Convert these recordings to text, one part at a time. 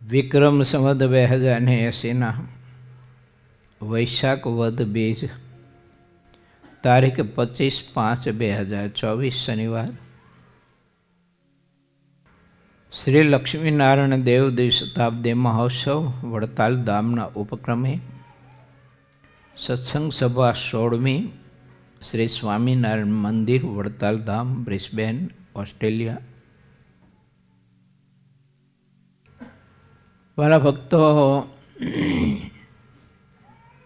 વિક્રમ સંવત 2080 વૈશાખ વદ બીજ તારીખ 25/5/2024 શનિવાર શ્રી લક્ષ્મીનારાયણ દેવ દ્વિશતાબ્દી મહોત્સવ વડતાલ ધામના ઉપક્રમે સત્સંગ સભા 16મી શ્રી સ્વામિનારાયણ મંદિર વડતાલ ધામ બ્રિસ્બેન ઓસ્ટ્રેલિયા। વાલા ભક્તો,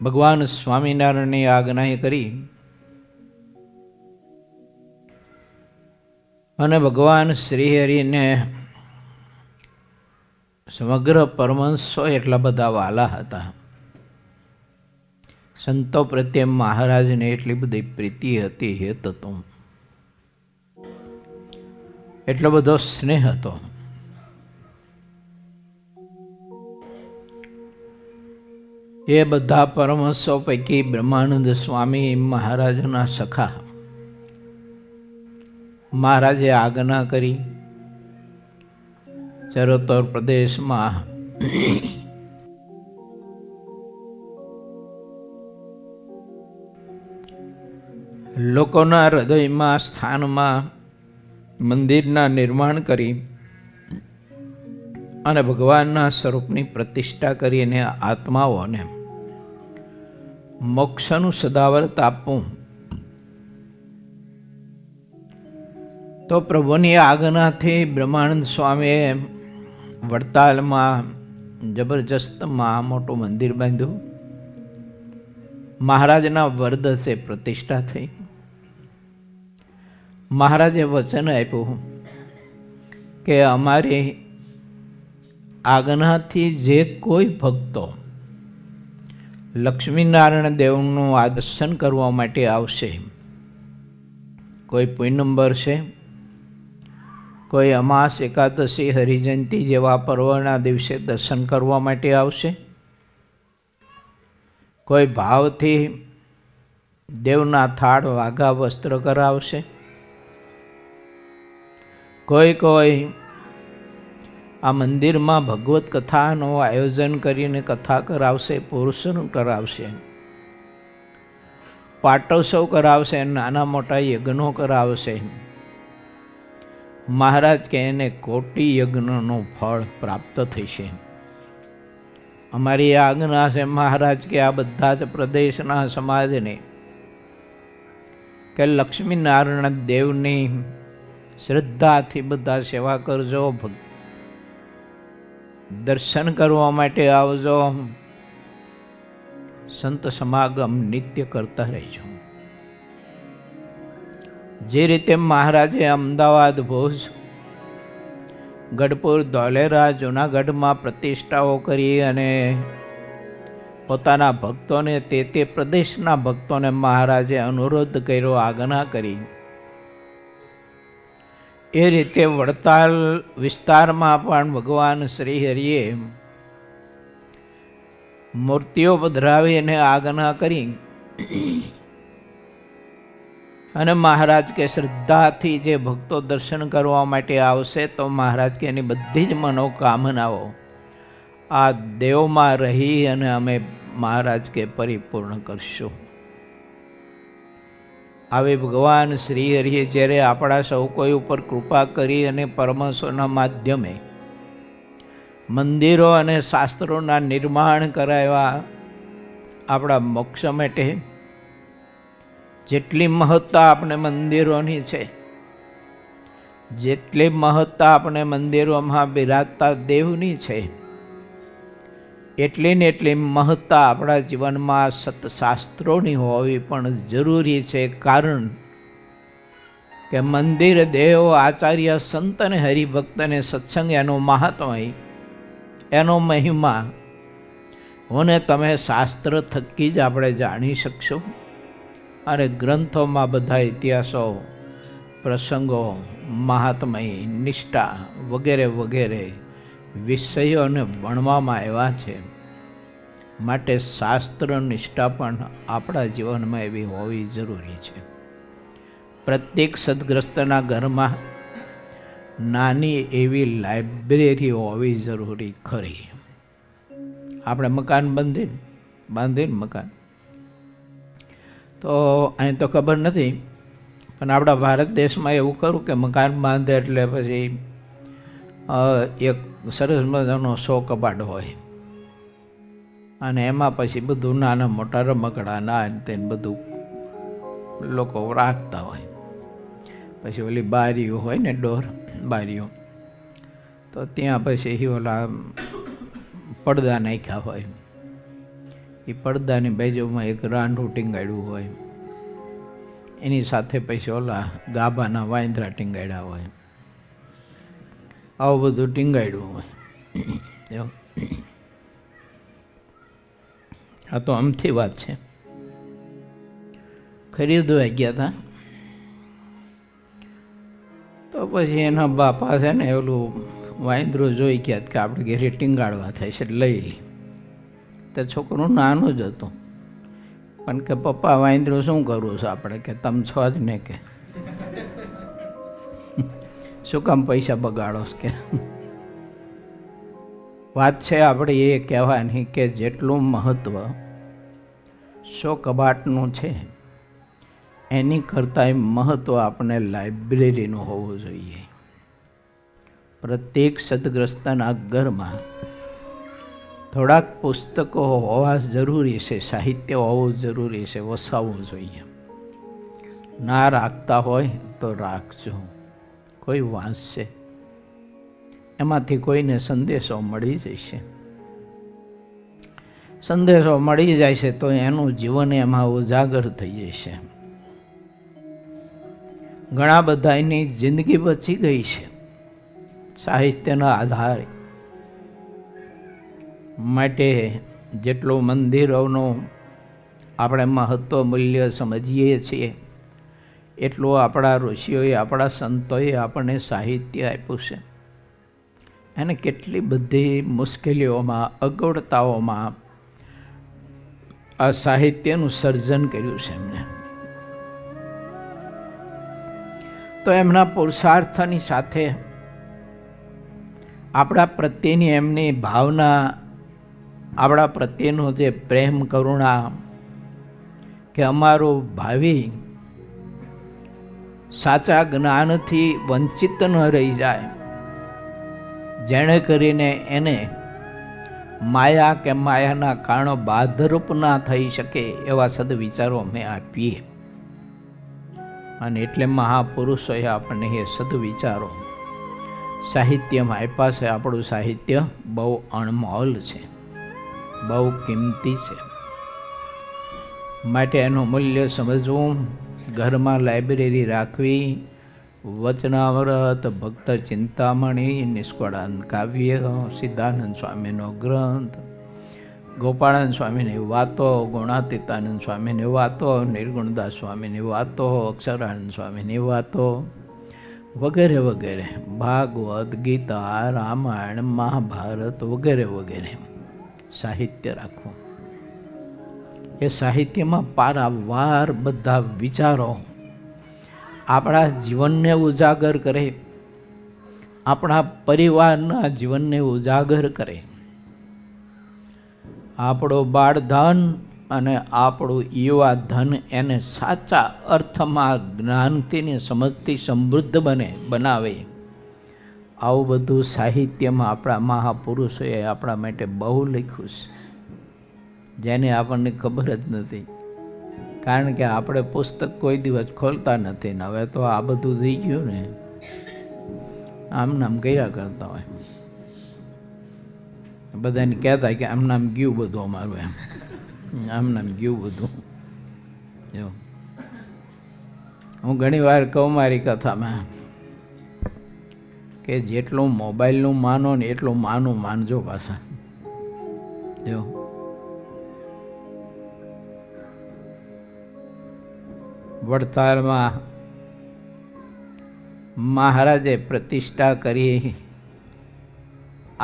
ભગવાન સ્વામિનારાયણની આજ્ઞા કરી અને ભગવાન શ્રીહરિને સમગ્ર પરમહંસો એટલા બધા વાલા હતા, સંતો પ્રત્યે મહારાજને એટલી બધી પ્રીતિ હતી, હેત હતો, એટલો બધો સ્નેહ હતો। એ બધા પરમહંસો પૈકી બ્રહ્માનંદ સ્વામી મહારાજના સખા મહારાજે આજ્ઞા કરી ચરોતર પ્રદેશમાં લોકોના હૃદયમાં સ્થાનમાં મંદિરના નિર્માણ કરી અને ભગવાનના સ્વરૂપની પ્રતિષ્ઠા કરીને આત્માઓને મોક્ષનું સદાવ્રત આપવું। તો પ્રભુની આજ્ઞાથી બ્રહ્માનંદ સ્વામીએ વડતાલમાં જબરજસ્ત મોટું મંદિર બાંધ્યું। મહારાજના વરદ છે પ્રતિષ્ઠા થઈ। મહારાજે વચન આપ્યું કે અમારી આજ્ઞાથી જે કોઈ ભક્તો લક્ષ્મીનારાયણ દેવનું આ દર્શન કરવા માટે આવશે, કોઈ પુણ્યંબર છે, કોઈ અમાસ એકાદશી હરિજયંતી જેવા પર્વના દિવસે દર્શન કરવા માટે આવશે, કોઈ ભાવથી દેવના થાળ વાઘા વસ્ત્ર કરાવશે, કોઈ આ મંદિરમાં ભગવત કથાનું આયોજન કરીને કથા કરાવશે, પુરુષનું કરાવશે, પાટોત્સવ કરાવશે, નાના મોટા યજ્ઞો કરાવશે। મહારાજ કે એને કોટી યજ્ઞનું ફળ પ્રાપ્ત થશે। અમારી આજ્ઞા છે મહારાજ કે આ બધા જ પ્રદેશના સમાજને કે લક્ષ્મીનારાયણ દેવની શ્રદ્ધાથી બધા સેવા કરજો, દર્શન કરવા માટે આવજો, સંત સમાગમ નિત્ય કરતા રહેજો। જે રીતે મહારાજે અમદાવાદ, ભુજ, ગઢપુર, ધોલેરા, જૂનાગઢમાં પ્રતિષ્ઠાઓ કરી અને પોતાના ભક્તોને તે પ્રદેશના ભક્તોને મહારાજે અનુરોધ કર્યો, આજ્ઞા કરી, એ રીતે વડતાલ વિસ્તારમાં પણ ભગવાન શ્રી હરિએ મૂર્તિઓ પધરાવીને આજ્ઞા કરી અને મહારાજ કે શ્રદ્ધાથી જે ભક્તો દર્શન કરવા માટે આવશે તો મહારાજ કે એની બધી જ મનોકામનાઓ આ દેવમાં રહી અને અમે મહારાજ કે પરિપૂર્ણ કરશું। આવી ભગવાન શ્રી હરિએ જ્યારે આપણા સૌ કોઈ ઉપર કૃપા કરી અને પરમહંસોના માધ્યમે મંદિરો અને શાસ્ત્રોના નિર્માણ કરાવ્યા આપણા મોક્ષ માટે, જેટલી મહત્તા આપણે મંદિરોની છે, જેટલી મહત્તા આપણે મંદિરોમાં બિરાજતા દેવની છે, એટલી ને એટલી મહત્તા આપણા જીવનમાં સત્શાસ્ત્રોની હોવી પણ જરૂરી છે। કારણ કે મંદિર, દેવ, આચાર્ય, સંત અને હરિભક્ત અને સત્સંગ એનું મહાત્મય, એનો મહિમા અને તમે શાસ્ત્ર થકી જ આપણે જાણી શકશો। અને ગ્રંથોમાં બધા ઇતિહાસો, પ્રસંગો, મહાત્મય, નિષ્ઠા વગેરે વગેરે વિષયોને ભણવામાં આવ્યા છે। માટે શાસ્ત્ર નિષ્ઠા પણ આપણા જીવનમાં એવી હોવી જરૂરી છે। પ્રત્યેક સદગ્રસ્તના ઘરમાં નાની એવી લાઇબ્રેરી હોવી જરૂરી ખરી. આપણે મકાન બાંધીને મકાન તો અહીં તો ખબર નથી, પણ આપણા ભારત દેશમાં એવું કરું કે મકાન બાંધે એટલે પછી એક સરસ મજાનો 100 કબાટ હોય અને એમાં પછી બધું નાના મોટા રમકડા ના તેને બધું લોકો રાખતા હોય. પછી ઓલી બારીઓ હોય ને, ડોર બારીઓ, તો ત્યાં પછી ઓલા પડદા નાખ્યા હોય. એ પડદાની બાજુમાં એક રાંઢું ટીંગાડ્યું હોય, એની સાથે પછી ઓલા ગાભાના વાંદરા ટીંગાડ્યા હોય. આવું બધું ટીંગાડ્યું હોય. આ તો આમથી વાત છે. ખરીદવા ગયા હતા તો પછી એના બાપા છે ને ઓલું વાંદરું જોઈ ગયા કે આપણે ઘેરે ટીંગાડવા થાય છે, લઈ લી. તો છોકરું નાનું જ હતું, પણ કે પપ્પા વાંદરું શું કરવું છે આપણે, કે તમે છો જ ને, કે શું કામ પૈસા બગાડો કે. વાત છે આપણે એ કહેવાની કે જેટલું મહત્ત્વ 100 કબાટનું છે એની કરતાં મહત્ત્વ આપણે લાઇબ્રેરીનું હોવું જોઈએ. પ્રત્યેક સદગ્રસ્તના ઘરમાં થોડાક પુસ્તકો હોવા જરૂરી છે, સાહિત્ય હોવું જરૂરી છે, વસાવવું જોઈએ. ના રાખતા હોય તો રાખજો, કોઈ વાંચશે, એમાંથી કોઈને સંદેશો મળી જશે. સંદેશો મળી જાય છે તો એનું જીવન એમાં ઉજાગર થઈ જશે. ઘણા બધા એની જિંદગી બચી ગઈ છે સાહિત્યના આધારે. માટે જેટલું મંદિરોનું આપણે મહત્ત્વ મૂલ્ય સમજીએ છીએ એટલું આપણા ઋષિઓએ, આપણા સંતોએ આપણને સાહિત્ય આપ્યું છે. એને કેટલી બધી મુશ્કેલીઓમાં, અગવડતાઓમાં આ સાહિત્યનું સર્જન કર્યું છે એમને. તો એમના પુરુષાર્થની સાથે આપણા પ્રત્યેની એમની ભાવના, આપણા પ્રત્યેનો જે પ્રેમ, કરુણા, કે અમારું ભાવિ સાચા જ્ઞાનથી વંચિત ન રહી જાય, જેણે કરીને એને માયા કે માયાના કારણો બાધરૂપ ના થઈ શકે, એવા સદવિચારો અમે આપીએ. અને એટલે મહાપુરુષોએ આપણને એ સદવિચારો સાહિત્યમાં આપ્યા છે. આપણું સાહિત્ય બહુ અણમોલ છે, બહુ કિંમતી છે. માટે એનું મૂલ્ય સમજવું, ઘરમાં લાઇબ્રેરી રાખવી, વચનામૃત, ભક્ત ચિંતામણી, નિષ્કળાનંદ કાવ્ય, સિદ્ધાનંદ સ્વામીનો ગ્રંથ, ગોપાળાનંદ સ્વામીની વાતો, ગુણાતીતાનંદ સ્વામીની વાતો, નિર્ગુણદાસ સ્વામીની વાતો, અક્ષરાનંદ સ્વામીની વાતો વગેરે વગેરે, ભાગવત, ગીતા, રામાયણ, મહાભારત વગેરે વગેરે સાહિત્ય રાખવું. એ સાહિત્યમાં પારાવાર બધા વિચારો આપણા જીવનને ઉજાગર કરે, આપણા પરિવારના જીવનને ઉજાગર કરે. આપણું બાળધન અને આપણું યુવા ધન એને સાચા અર્થમાં જ્ઞાનથી ને સમજથી સમૃદ્ધ બનાવે. આવું બધું સાહિત્યમાં આપણા મહાપુરુષોએ આપણા માટે બહુ લખ્યું છે, જેને આપણને ખબર જ નથી. કારણ કે આપણે પુસ્તક કોઈ દિવસ ખોલતા નથી ને હવે તો આ બધું થઈ ગયું ને, આમ નામ કર્યા કરતા હોય. બધાને કહેતા કે આમ નામ ગયું બધું અમારું, એમ આમ નામ ગયું બધું. હું ઘણી વાર કહું મારી કથામાં કે જેટલું મોબાઈલનું માનો ને એટલું માનજો પાછા. જો વડતાલમાં મહારાજે પ્રતિષ્ઠા કરી,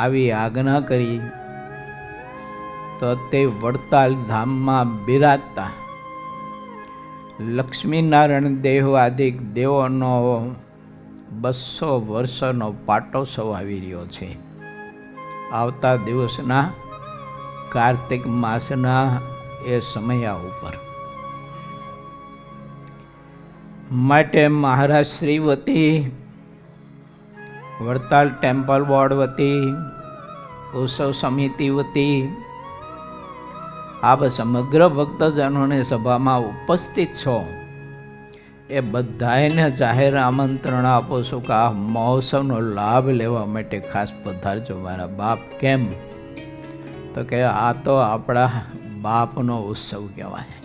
આવી આજ્ઞા કરી, તો તે વડતાલ ધામમાં બિરાજતા લક્ષ્મીનારાયણ દેવ આદિ દેવોનો 200 વર્ષનો પાટોત્સવ આવી રહ્યો છે. આવતા દિવસના કાર્તિક માસના એ સમયા ઉપર માટે મહારાજ શ્રી વતી, વડતાલ ટેમ્પલ બોર્ડ વતી, ઉત્સવ સમિતિ વતી આપ સમગ્ર ભક્તજનોને સભામાં ઉપસ્થિત છો એ બધાને જાહેર આમંત્રણ આપું છું કે આ મહોત્સવનો લાભ લેવા માટે ખાસ પધારજો મારા બાપ. કેમ તો કે આ તો આપણા બાપનો ઉત્સવ કહેવાય.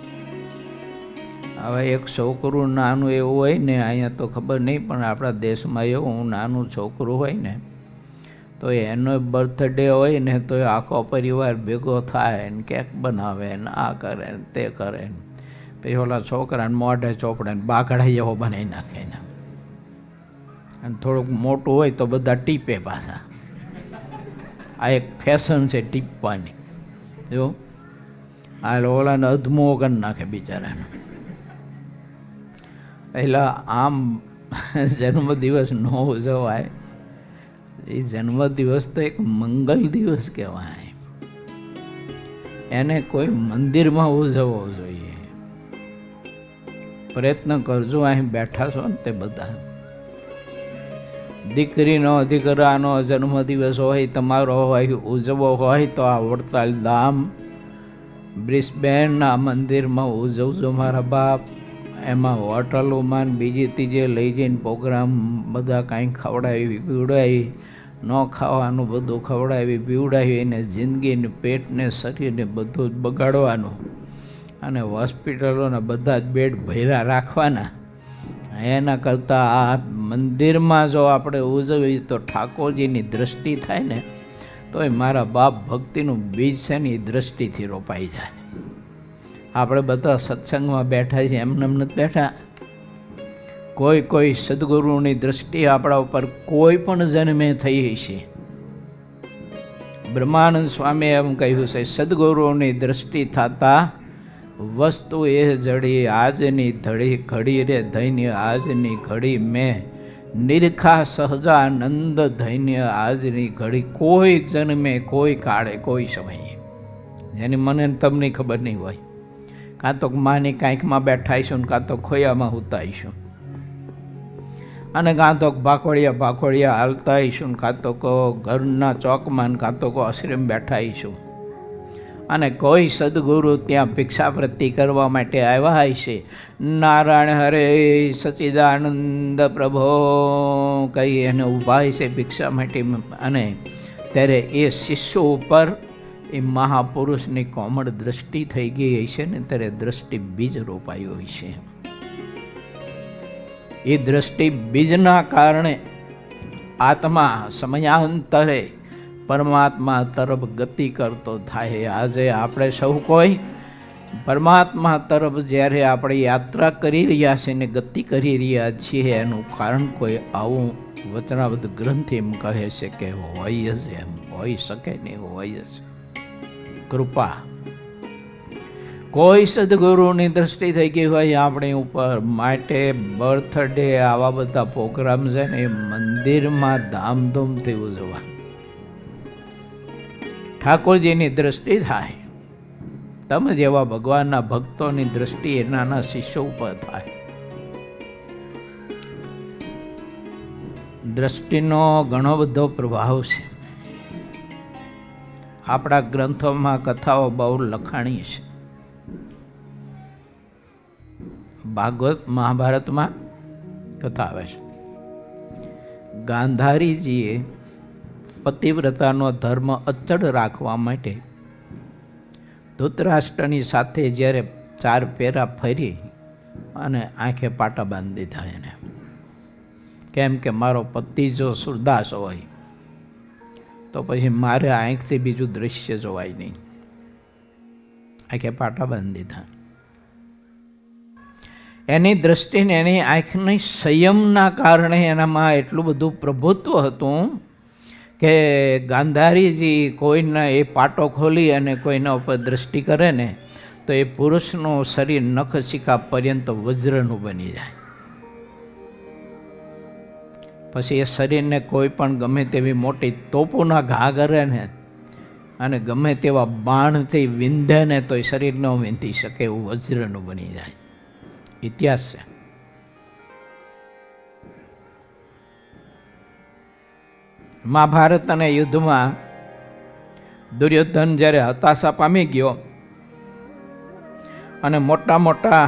હવે એક છોકરું નાનું એવું હોય ને, અહીંયા તો ખબર નહીં પણ આપણા દેશમાં એવું નાનું છોકરું હોય ને તો એનો બર્થડે હોય ને તો આખો પરિવાર ભેગો થાય ને કેક બનાવે ને આ કરે ને તે કરે ને પછી ઓલા છોકરાને મોઢે ચોપડે ને બાકડા જેવો બનાવી નાખે ને. અને થોડુંક મોટું હોય તો બધા ટીપે પાછા. આ એક ફેશન છે ટીપવાની. જો આ ઓલાને અધમો કરી નાખે બિચારાને. પહેલાં આમ જન્મદિવસ ન ઉજવાય. એ જન્મદિવસ તો એક મંગલ દિવસ કહેવાય. એને કોઈ મંદિરમાં ઉજવવો જોઈએ. પ્રયત્ન કરજો. અહીં બેઠા છો ને તે બધા દીકરીનો દીકરાનો જન્મદિવસ હોય, તમારો હોય, ઉજવવો હોય તો આ વડતાલ ધામ બ્રિસ્બેનના મંદિરમાં ઉજવજો મારા બાપ. એમાં હોટલોમાં બીજી ત્રીજે લઈ જઈને પ્રોગ્રામ બધા કાંઈ ખવડાવી પીવડાવી, ન ખાવાનું બધું ખવડાવી પીવડાવી એને જિંદગીને પેટને શરીરને બધું જ બગાડવાનું અને હોસ્પિટલોના બધા જ બેડ ભર્યા રાખવાના. એના કરતાં આ મંદિરમાં જો આપણે ઉજવીએ તો ઠાકોરજીની દ્રષ્ટિ થાય ને તો એ મારા બાપ ભક્તિનું બીજ છે ને એ દ્રષ્ટિથી રોપાઈ જાય. આપણે બધા સત્સંગમાં બેઠા છીએ, એમને નથી બેઠા. કોઈ સદગુરુની દ્રષ્ટિ આપણા ઉપર કોઈ પણ જન્મે થઈ છે. બ્રહ્માનંદ સ્વામીએ એમ કહ્યું છે, સદગુરુની દ્રષ્ટિ થતા વસ્તુ એ જડી આજની ધડી ઘડી રે ધૈન્ય આજની ઘડી મેં નિરખા સહજાનંદ ધૈન્ય આજની ઘડી. કોઈ જન્મે કોઈ કાળે કોઈ સમયે જેની મને તમને ખબર નહીં હોય. કાં તો માની કાંઈકમાં બેઠાઈશું ને કાં તો ખોયામાં ઉતારીશું અને કાં તો ભાખોડિયા હાલતા આવીશું ને કાં તો ઘરના ચોકમાં ને કાં તો આશ્રમ બેઠા આવીશું. અને કોઈ સદગુરુ ત્યાં ભિક્ષાવૃત્તિ કરવા માટે આવ્યા હશે. નારાયણ હરે સચ્ચિદાનંદ પ્રભો કહી એને ઊભા હશે ભિક્ષા માટે. અને ત્યારે એ શિષ્યો ઉપર એ મહાપુરુષની કોમળ દ્રષ્ટિ થઈ ગઈ હશે ને ત્યારે દ્રષ્ટિ બીજ રોપાયું હશે. એ દ્રષ્ટિ બીજના કારણે આત્મા સમયાંતરે પરમાત્મા તરફ ગતિ કરતો થાય. આજે આપણે સૌ કોઈ પરમાત્મા તરફ જ્યારે આપણે યાત્રા કરી રહ્યા છીએ ને ગતિ કરી રહ્યા છીએ એનું કારણ કોઈ આવું વચનાબદ્ધ ગ્રંથ એમ કહે છે કે હોય જ, એમ હોઈ શકે નહીં, હોય જ કૃપા. કોઈ સદગુરુની દ્રષ્ટિ થઈ ગઈ હોય આપણી ઉપર. માટે બર્થડે આવા બધા પ્રોગ્રામ છે ને એ મંદિરમાં ધામધૂમથી ઉજવવા. ઠાકોરજીની દ્રષ્ટિ થાય. તમે જેવા ભગવાનના ભક્તોની દ્રષ્ટિ એ નાના શિષ્યો ઉપર થાય. દ્રષ્ટિનો ઘણો બધો પ્રભાવ છે. આપણા ગ્રંથોમાં કથાઓ બહુ લખાણી છે. ભાગવત મહાભારતમાં કથા આવે છે. ગાંધારીજીએ પતિવ્રતાનો ધર્મ અચળ રાખવા માટે ધૃતરાષ્ટ્રની સાથે જ્યારે 4 ફેરા ફરી અને આંખે પાટા બાંધી દીધા એને. કેમ કે મારો પતિ જો સુરદાસ હોય તો પછી મારે આંખથી બીજું દૃશ્ય જોવાય નહીં. આંખે પાટા બાંધી દીધા. એની દ્રષ્ટિને એની આંખની સંયમના કારણે એનામાં એટલું બધું પ્રભુત્વ હતું કે ગાંધારીજી કોઈના એ પાટો ખોલી અને કોઈના ઉપર દ્રષ્ટિ કરે ને તો એ પુરુષનું શરીર નખ શિખા પર્યંત વજ્રનું બની જાય. પછી એ શરીરને કોઈ પણ ગમે તેવી મોટી તોપોના ઘા કરે ને અને ગમે તેવા બાણથી વિંધે ને તો એ શરીર ન વિંધી શકે એવું વજ્રનું બની જાય. ઇતિહાસ છે. મહાભારત અને યુદ્ધમાં દુર્યોધન જ્યારે હતાશા પામી ગયો અને મોટા મોટા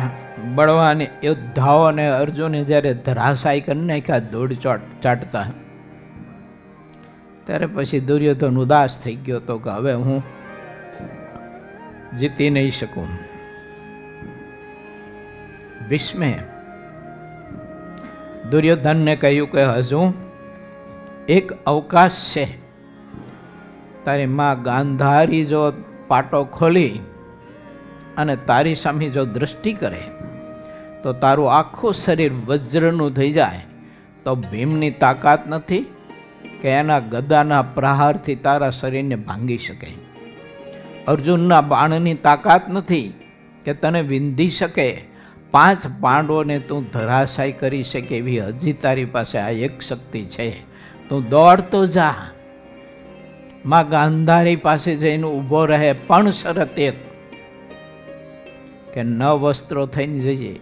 બળવાન યોદ્ધાઓને અર્જુને જ્યારે ધરાશાયી કરી નાખ્યા દોડ ચાટતા, ત્યારે પછી દુર્યોધન ઉદાસ થઈ ગયો તો કે હવે હું જીતી નહીં શકું. ભીષ્મે દુર્યોધનને કહ્યું કે હજુ એક અવકાશ છે. તારી માં ગાંધારી જો પાટો ખોલી અને તારી સામે જો દૃષ્ટિ કરે તો તારું આખું શરીર વજ્રનું થઈ જાય તો ભીમની તાકાત નથી કે એના ગદાના પ્રહારથી તારા શરીરને ભાંગી શકે. અર્જુનના બાણની તાકાત નથી કે તને વિંધી શકે. 5 પાંડવોને તું ધરાશાયી કરી શકે એવી હજી તારી પાસે આ એક શક્તિ છે. તું દોડતો જા, માં ગાંધારી પાસે જઈને ઊભો રહે, પણ શરત એક કે ન વસ્ત્રો થઈને જઈએ.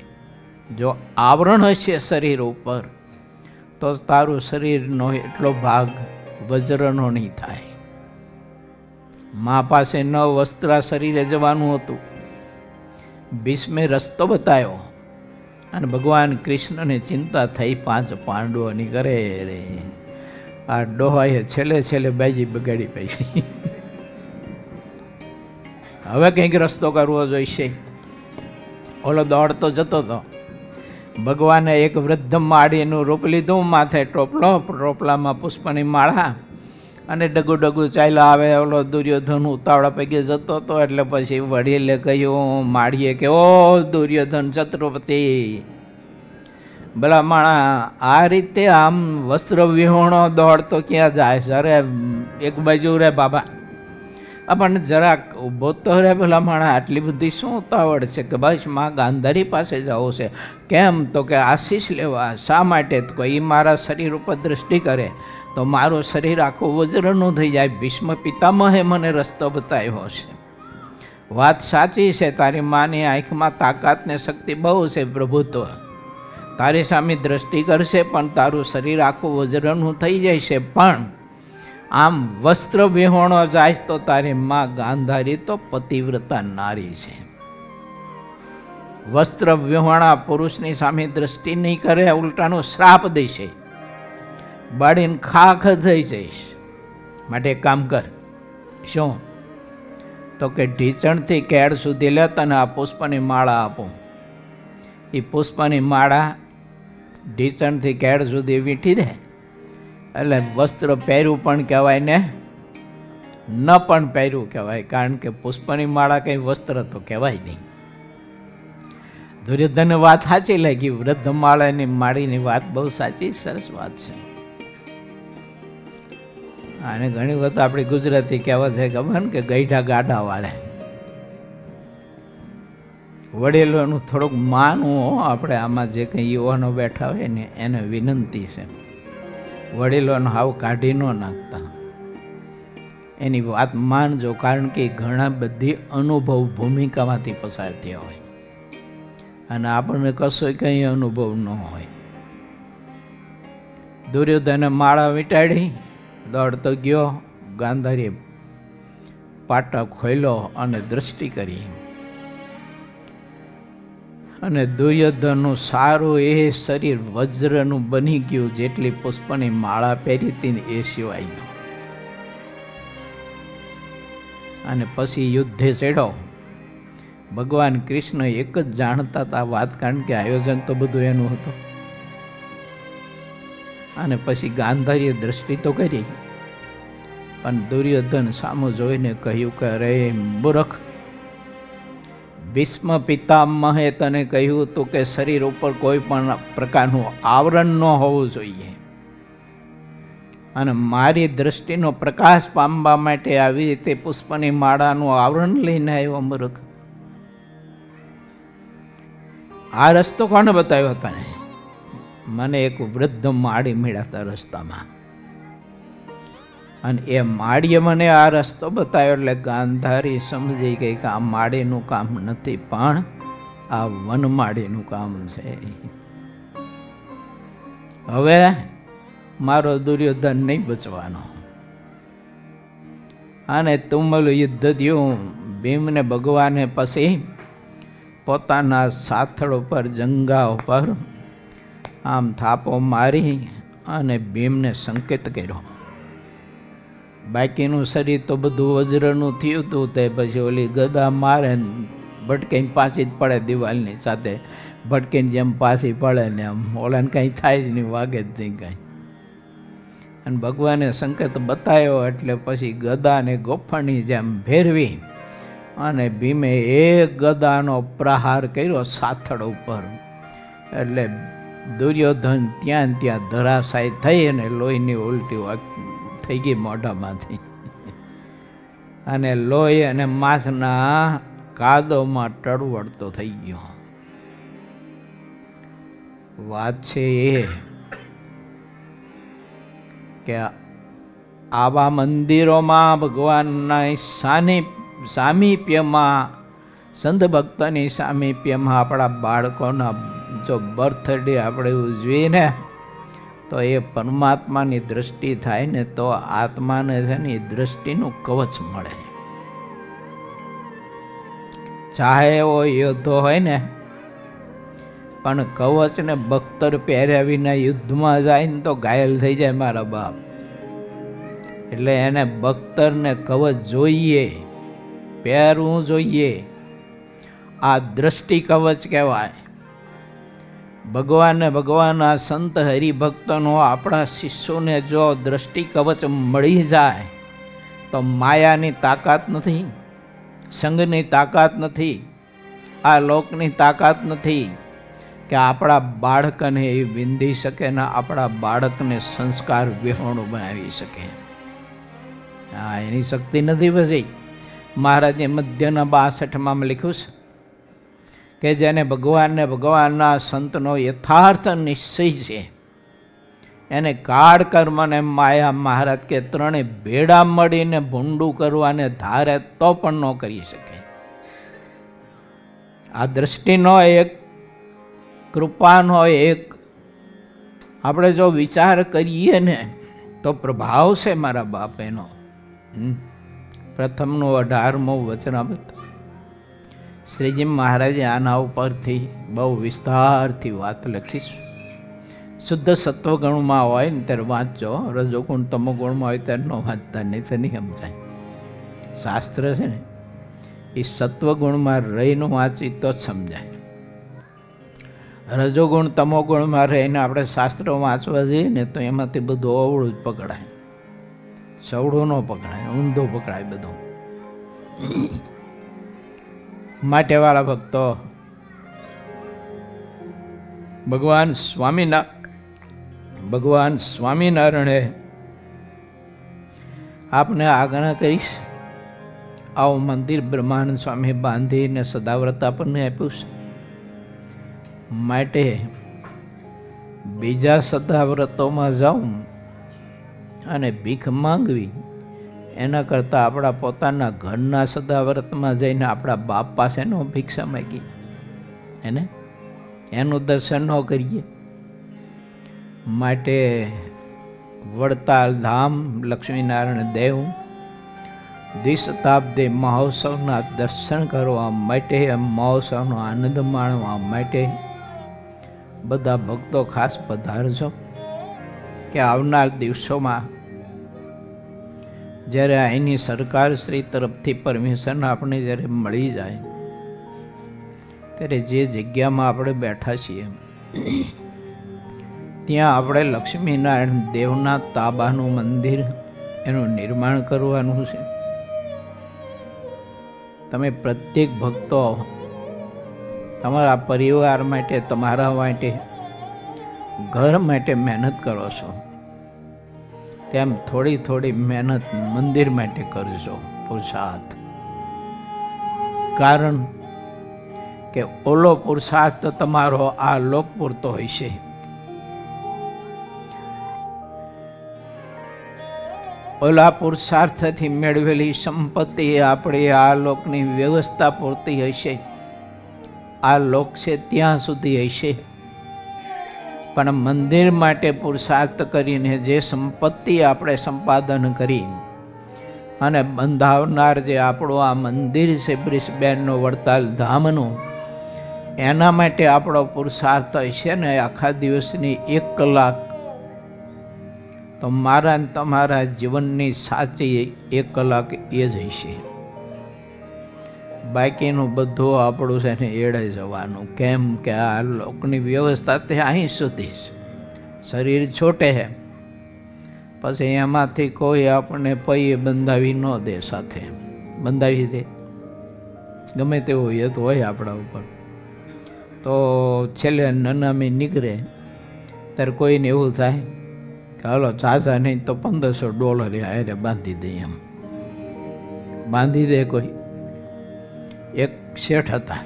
જો આવરણ હશે શરીર ઉપર તો તારું શરીરનો એટલો ભાગ વજ્રનો નહીં થાય. મા પાસે ન વસ્ત્ર શરીરે જવાનું હતું. ભીષ્મે રસ્તો બતાવ્યો અને ભગવાન કૃષ્ણને ચિંતા થઈ 5 પાંડવોની. કરે રે આ ડોહાએ છેલ્લે બાજી બગાડી પડી. હવે કંઈક રસ્તો કરવો જોઈશે. ઓલો દોડતો જતો હતો. ભગવાને એક વૃદ્ધ માળીનું રૂપ લીધું, માથે ટોપલો, ટોપલામાં પુષ્પની માળા અને ડગુ ચાલ્યા આવે. ઓલો દુર્યોધન ઉતાવળા પૈકી જતો હતો એટલે પછી વડીલે કહ્યું, માળીએ કે ઓ દુર્યોધન છત્રપતિ, ભલા માણા આ રીતે આમ વસ્ત્ર વિહોણો દોડતો ક્યાં જાય? અરે એક બાજુ રે બાબા, આપણને જરાક ઊભો તો રે ભલા માણા, આટલી બધી શું ઉતાવળ છે? કે બસ માં ગાંધારી પાસે જવું છે. કેમ? તો કે આશીષ લેવા. શા માટે? તો એ મારા શરીર ઉપર દૃષ્ટિ કરે તો મારું શરીર આખું વજ્રનું થઈ જાય. ભીષ્મ પિતામહે મને રસ્તો બતાવ્યો છે. વાત સાચી છે, તારી માની આંખમાં તાકાત ને શક્તિ બહુ છે, પ્રભુત્વ. તારી સામે દ્રષ્ટિ કરશે પણ તારું શરીર આખું વજ્રનું થઈ જાય છે. પણ આમ વસ્ત્ર વિહોણો જાય તો તારી માં ગાંધારી તો પતિવ્રતા નારી છે. વસ્ત્ર વિહોણા પુરુષની સામે દ્રષ્ટિ નહીં કરે, ઉલટાનો શ્રાપ દેશે, બાળીને ખાખ થઈ જઈશ. માટે કામ કર. શું? તો કે ઢીચણથી કેળ સુધી લે, તને આ પુષ્પની માળા આપું. એ પુષ્પની માળા ઢીચણથી કેળ સુધી વીંટી દે એટલે વસ્ત્ર પહેર્યું પણ કહેવાય ને ન પણ પહેર્યું કહેવાય, કારણ કે પુષ્પની માળા કંઈ વસ્ત્ર તો કહેવાય નહીં. દુર્યોધનને વાત સાચી લાગી. વૃદ્ધ માળાની માળીની વાત બહુ સાચી, સરસ વાત છે. અને ઘણી વખત આપણી ગુજરાતી કહેવત છે ખબર ને કે ગઈઢા ગાઢા વાળે. વડીલોનું થોડુંક માનવું. આપણે આમાં જે કંઈ યુવાનો બેઠા હોય ને એને વિનંતી છે, વડીલોનો હાવ કાઢી ન નાખતા, એની વાત માનજો. કારણ કે ઘણા બધી અનુભવ ભૂમિકામાંથી પસાર થયા હોય અને આપણને કશો કંઈ અનુભવ ન હોય. દુર્યોધને માળા વીંટાડી દોડતો ગયો. ગાંધારીએ પાટા ખોલ્યો અને દૃષ્ટિ કરી અને દુર્યોધનનું સારું એ શરીર વજ્રનું બની ગયું, જેટલી પુષ્પની માળા પહેરી હતી ને એ સિવાયનું. અને પછી યુદ્ધે ચડ્યો. ભગવાન કૃષ્ણ એક જ જાણતા હતા વાત, કારણ કે આયોજન તો બધું એનું હતું. અને પછી ગાંધારીએ દૃષ્ટિ તો કરી, પણ દુર્યોધન સામું જોઈને કહ્યું કે અરે મૂર્ખ, ભીષ્મ પિતામહે તને કહ્યું હતું કે શરીર ઉપર કોઈ પણ પ્રકારનું આવરણ ન હોવું જોઈએ, અને મારી દૃષ્ટિનો પ્રકાશ પામવા માટે આવી રીતે પુષ્પની માળાનું આવરણ લઈને આવ્યો. મૂર્ખ, આ રસ્તો કોને બતાવ્યો તને? મને એક વૃદ્ધ માળી મળ્યા હતા રસ્તામાં, અને એ માળીએ મને આ રસ્તો બતાવ્યો એટલે ગાંધારી સમજી ગઈ કે આ માળીનું કામ નથી, પણ આ વનમાળીનું કામ છે. હવે મારો દુર્યોધન નહીં બચવાનો. અને તુમ્મલ યુદ્ધ થયું. ભીમને ભગવાને પછી પોતાના સાથળ ઉપર, જંગા ઉપર આમ થાપો મારી અને ભીમને સંકેત કર્યો. બાકીનું શરીર તો બધું વજ્રનું થયું હતું, તે પછી ઓલી ગદા મારે ભટકીને પાછી જ પડે દિવાલની સાથે, ભટકીને જેમ પાછી પડે ને એમ ઓલાને કંઈ થાય જ નહીં, વાગે જ નહીં કાંઈ. અને ભગવાને સંકેત બતાવ્યો એટલે પછી ગદાને ગોફણની જેમ ફેરવી અને ભીમે એક ગદાનો પ્રહાર કર્યો સાથળ ઉપર. એટલે દુર્યોધન ત્યાં ધરાશાય થઈ અને લોહીની ઉલટી થઈ ગઈ મોઢામાંથી, અને લોહી અને માંસના કાદવમાં ટળવળતો થઈ ગયો. વાત છે એ કે આવા મંદિરોમાં ભગવાનના સામીપ્યમાં, સંત ભક્તની સામીપ્યમાં આપણા બાળકોના જો બર્થડે આપણે ઉજવીએ ને તો એ પરમાત્માની દૃષ્ટિ થાય ને તો આત્માને છે ને એ દૃષ્ટિનું કવચ મળે. ચાહે એવો યોદ્ધો હોય ને પણ કવચને બખ્તર પહેર્યા વિના યુદ્ધમાં જાય ને તો ઘાયલ થઈ જાય મારા બાપ. એટલે એને બખ્તરને કવચ જોઈએ, પહેરવું જોઈએ. આ દ્રષ્ટિ કવચ કહેવાય. ભગવાનના સંત હરિભક્તનો આપણા શિષ્યોને જો દ્રષ્ટિ કવચ મળી જાય તો માયાની તાકાત નથી, સંગની તાકાત નથી, આ લોકની તાકાત નથી કે આપણા બાળકને એ વિંધી શકે ને આપણા બાળકને સંસ્કાર વિહોણું બનાવી શકે. હા, એની શક્તિ નથી. પછી મહારાજે મધ્યના 62માં લખ્યું છે કે જેને ભગવાનના સંતનો યથાર્થ નિશ્ચય છે એને કાળ કર્મ ને માયા મહારાજ કે ત્રણે ભેડા મળીને ભૂંડું કરવાને ધારે તો પણ ન કરી શકે. આ દ્રષ્ટિનો એક, કૃપાનો એક આપણે જો વિચાર કરીએ ને તો પ્રભાવ છે મારા બાપ એનો. પ્રથમનું 18મું વચનામૃત શ્રીજી મહારાજે આના ઉપરથી બહુ વિસ્તારથી વાત લખીશ. શુદ્ધ સત્વગુણમાં હોય ને ત્યારે વાંચજો, રજોગુણ તમોગુણમાં હોય ત્યારે ન વાંચતા, નહીં તો નહીં સમજાય. શાસ્ત્ર છે ને એ સત્વગુણમાં રહીને વાંચી તો જ સમજાય. રજોગુણ તમોગુણમાં રહીને આપણે શાસ્ત્રો વાંચવા જઈએ ને તો એમાંથી બધું અવળું જ પકડાય, સવળું ન પકડાય, ઊંધું પકડાય બધું. માટેવાળા ભક્તો, ભગવાન સ્વામિનારાયણે આપને આજ્ઞા કરીશ, આવું મંદિર બ્રહ્માનંદ સ્વામી બાંધીને સદાવ્રત આપણને આપ્યું છે. માટે બીજા સદાવ્રતોમાં જાઉં અને ભીખ માંગવી એના કરતાં આપણા પોતાના ઘરના સદાવ્રતમાં જઈને આપણા બાપ પાસે નો ભિક્ષા માગી એને એનું દર્શન ન કરીએ. માટે વડતાલ ધામ લક્ષ્મીનારાયણ દેવ દ્વિશતાબ્દી મહોત્સવના દર્શન કરવા માટે, મહોત્સવનો આનંદ માણવા માટે બધા ભક્તો ખાસ પધારજો. કે આવનાર દિવસોમાં જ્યારે અહીંની સરકાર શ્રી તરફથી પરમિશન આપણે જ્યારે મળી જાય ત્યારે જે જગ્યામાં આપણે બેઠા છીએ ત્યાં આપણે લક્ષ્મીનારાયણ દેવના તાબાનું મંદિર એનું નિર્માણ કરવાનું છે. તમે પ્રત્યેક ભક્તો તમારા પરિવાર માટે, તમારા માટે, ઘર માટે મહેનત કરો છો તેમ થોડી થોડી મહેનત મંદિર માટે કરજો, પુરુષાર્થ. કારણ કે ઓલો પુરુષાર્થ તમારો આ લોક પૂરતો હોય છે, ઓલા પુરુષાર્થથી મેળવેલી સંપત્તિ આપણી આ લોકની વ્યવસ્થા પૂરતી હશે, આ લોક છે ત્યાં સુધી હશે, પણ મંદિર માટે પુરુષાર્થ કરીને જે સંપત્તિ આપણે સંપાદન કરી અને બંધાવનાર જે આપણું આ મંદિર છે બ્રિસ્બેનનો વડતાલ ધામનું, એના માટે આપણો પુરુષાર્થ હશે ને આખા દિવસની 1 કલાક, તો મારા ને તમારા જીવનની સાચી 1 કલાક એ જ હશે. બાકીનું બધું આપણું છે ને એળે જવાનું. કેમ કે આ લોકની વ્યવસ્થા તે અહીં સુધી છે, શરીર છોટે છે, પછી એમાંથી કોઈ આપણને પૈયે બંધાવી ન દે, સાથે બંધાવી દે ગમે તેવું યત હોય આપણા ઉપર, તો છેલ્લે નનામી નીકળે ત્યારે કોઈને એવું થાય કે હાલો ચાચા નહીં તો $1500 હારે બાંધી દે. એમ બાંધી દે. કોઈ એક શેઠ હતા,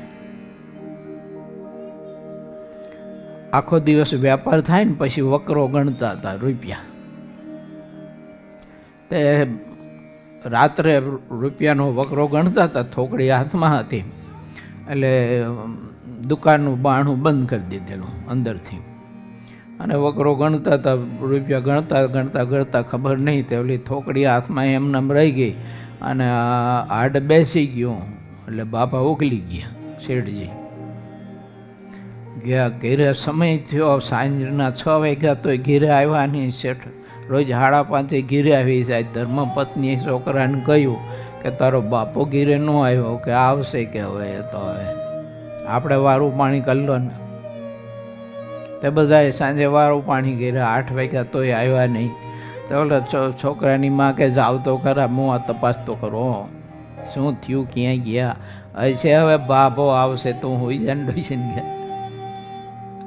આખો દિવસ વેપાર થાય ને પછી વકરો ગણતા હતા રૂપિયા. તે રાત્રે રૂપિયાનો વકરો ગણતા હતા, થોકડી હાથમાં હતી, એટલે દુકાનનું બારણું બંધ કરી દીધેલું અંદરથી, અને વકરો ગણતા હતા. રૂપિયા ગણતા ગણતા ગણતા ખબર નહીં તે ઓલી થોકડી હાથમાં એમનામ રહી ગઈ અને હાડ બેસી ગયું. એટલે બાપા ઉકલી ગયા. શેઠજી ગયા ઘેરે, સમય થયો સાંજના 6 વાગ્યા તોય ઘેરે આવ્યા નહીં. શેઠ રોજ 5:30 ઘેરે આવી જાય. ધર્મપત્નીએ છોકરાને કહ્યું કે તારો બાપો ઘેરે ન આવ્યો, કે આવશે કે હવે તો હવે આપણે વારું પાણી કરી લો ને. તે બધાએ સાંજે વારું પાણી ઘેરે 8 વાગ્યા તોય આવ્યા નહીં. તો ઓલા છોકરાની માં કે જાવ તો ખરા, હું આ તપાસ તો કરો શું થયું, ક્યાંય ગયા હશે. હવે બાપો આવશે તો હોઈ જાય ને. ડોસીને ગયા,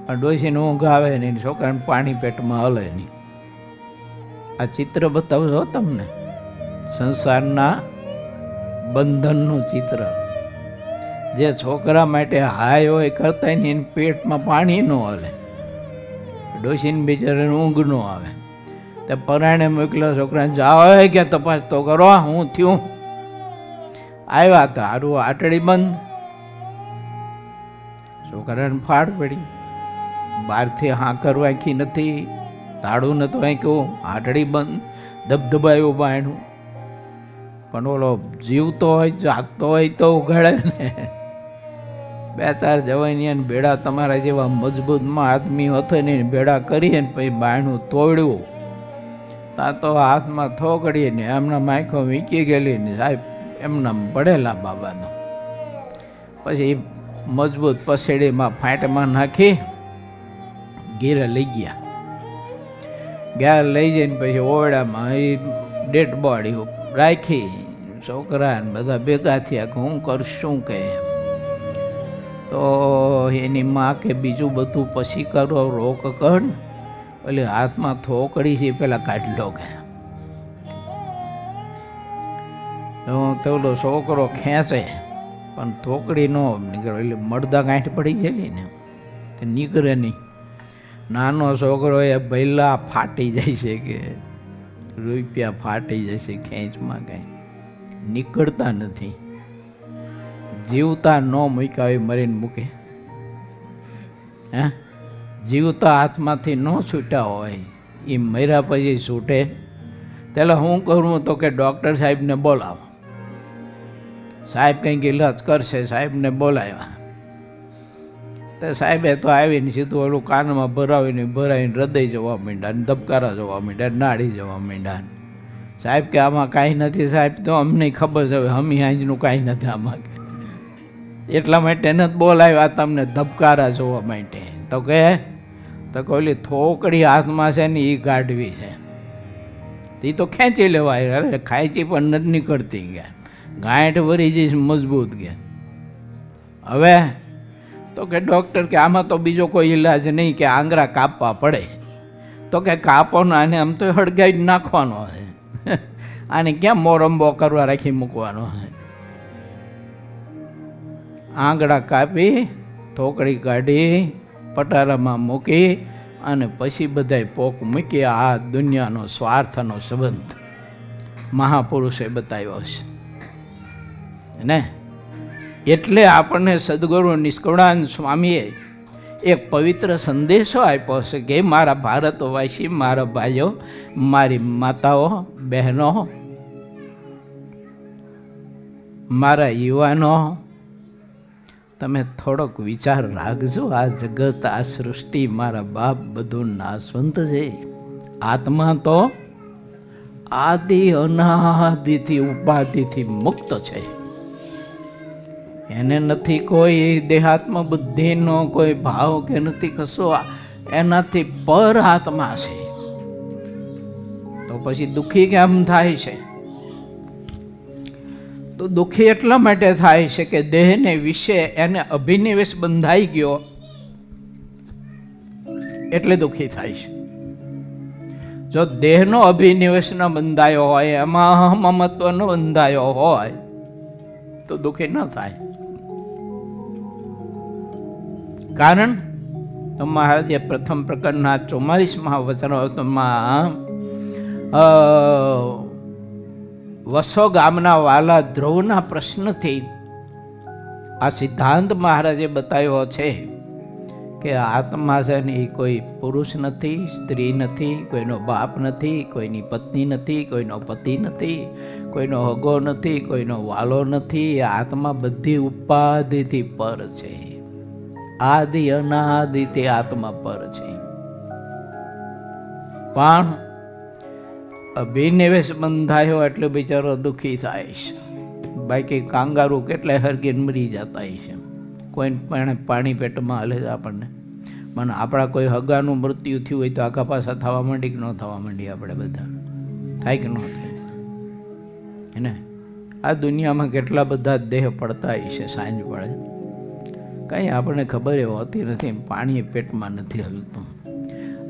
પણ ડોસીને ઊંઘ આવે નહીં, છોકરાને પાણી પેટમાં હલે નહીં. આ ચિત્ર બતાવજો તમને, સંસારના બંધનનું ચિત્ર. જે છોકરા માટે હાય હોય કરતા ને એને પેટમાં પાણી ન હલે, ડોસીને બિચારાને ઊંઘ ન આવે. તે પરાણે મોકલ્યો છોકરાને, જાઓ કે તપાસ તો કરો હું થયું. આવ્યા હતા, હારું આટડી બંધ. છોકરાને ફાડ પડી, બહારથી હાંકર વાંખી નથી, તાળું નતું વાંક્યું, આટડી બંધ, ધબધબાયું બાયણું. પણ ઓલો જીવતો હોય જાગતો હોય તો ઉઘાડે ને. 2-4 જવાનિયાને ભેડા તમારા જેવા મજબૂતમાં આદમી હતો ને ભેડા કરીએ ને પછી બાયણું તોડ્યું, ત્યાં તો હાથમાં થોકડી ને એમના માખો વીંકી ગયેલી ને સાહેબ એમના પડેલા બાબાનો. પછી મજબૂત પસેડીમાં ફાંટમાં નાખી ઘેરે લઈ ગયા. ઘેર લઈ જઈને પછી ઓરડામાં એ ડેડ બોડી રાખી. છોકરા ને બધા ભેગા થયા કે હું કરશું કે. તો એની માં કે બીજું બધું પછી કરો, રોક કર, એટલે હાથમાં થોકડી છે પેલા કાઢી લો કે. તો ઓલો છોકરો ખેંચે પણ થોકડી ન નીકળે, એટલે મળદા ગાંઠ પડી ગયેલી ને તે નીકળે નહીં. નાનો છોકરો એ પહેલાં ફાટી જાય છે કે રૂપિયા ફાટી જશે ખેંચમાં, કાંઈ નીકળતા નથી. જીવતા ન મૂક્યા હોય મરીને મૂકે, હે જીવતા હાથમાંથી ન છૂટ્યા હોય એ મર્યા પછી છૂટે. ત્યારે હું કરું તો કે ડૉક્ટર સાહેબને બોલાવો, સાહેબ કંઈક ઇલાજ કરશે. સાહેબને બોલાવ્યા તો સાહેબે તો આવીને સીધું ઓલું કાનમાં ભરાવીને હૃદય જવા માંડ્યા, ધબકારા જવા માંડ્યા, નાડી જવા માંડ્યા. સાહેબ કે આમાં કાંઈ નથી. સાહેબ તો અમને ખબર છે, હવે હમી હાંજનું કાંઈ નથી આમાં, એટલા માટે ન બોલાવ્યા તમને ધબકારા જોવા માટે. તો કે ઓલી થોકડી હાથમાં છે ને એ કાઢવી છે, એ તો ખેંચી લેવાય. અરે ખાંચી પણ નથી નીકળતી ગયા, ગાંઠ ભરી જઈશ મજબૂત ગયા. હવે તો કે ડૉક્ટર કે આમાં તો બીજો કોઈ ઈલાજ નહીં, કે આંગળા કાપવા પડે. તો કે કાપોનો આને આમ તો હળગાવી જ નાખવાનો છે, આને ક્યાં મોરંબો કરવા રાખી મૂકવાનો છે. આંગળા કાપી થોકડી કાઢી પટારામાં મૂકી અને પછી બધાય પોક મૂકી. આ દુનિયાનો સ્વાર્થનો સંબંધ, મહાપુરુષે બતાવ્યો છે ને. એટલે આપણને સદગુરુ નિષ્કુળાનંદ સ્વામીએ એક પવિત્ર સંદેશો આપ્યો છે કે મારા ભારતવાસી, મારા ભાઈઓ, મારી માતાઓ, બહેનો, મારા યુવાનો, તમે થોડોક વિચાર રાખજો. આ જગત, આ સૃષ્ટિ, મારા બાપ બધું નાશવંત છે. આત્મા તો આદિ અનાદિથી ઉપાધિથી મુક્ત છે. એને નથી કોઈ દેહાત્મ બુદ્ધિનો કોઈ ભાવ કે નથી કશો. એનાથી પર આત્મા છે. તો પછી દુઃખી કેમ થાય છે? તો દુઃખી એટલા માટે થાય છે કે દેહને વિશે એને અભિનિવેશ બંધાઈ ગયો એટલે દુઃખી થાય છે. જો દેહનો અભિનિવેશ ન બંધાયો હોય, એમાં મમત્વ ન બંધાયો હોય તો દુઃખી ન થાય. કારણ તો મહારાજે પ્રથમ પ્રકરણના 44મા વચનામૃતમાં વસો ગામના વાલા ધ્રુવના પ્રશ્નથી આ સિદ્ધાંત મહારાજે બતાવ્યો છે કે આત્મા છે ને એ કોઈ પુરુષ નથી, સ્ત્રી નથી, કોઈનો બાપ નથી, કોઈની પત્ની નથી, કોઈનો પતિ નથી, કોઈનો હગો નથી, કોઈનો વાલો નથી. આત્મા બધી ઉપાધિથી પર છે. આદિ અનાદિ આત્મા પર છે. પણ અભિનિવેશ બંધાયો એટલે બિચારો દુઃખી થાય છે. બાકી કાંગારૂ કેટલાય હરગીને મરી જતા છે. કોઈ પણ પાણી પેટમાં હાલે છે આપણને. મને આપણા કોઈ હગાનું મૃત્યુ થયું હોય તો આખા પાછા થવા માંડી કે ન થવા માંડી? આપણે બધા થાય કે ન થાય? એને આ દુનિયામાં કેટલા બધા દેહ પડતા છે. સાંજ પડે કંઈ આપણને ખબર એ હોતી નથી. પાણી પેટમાં નથી હલતું.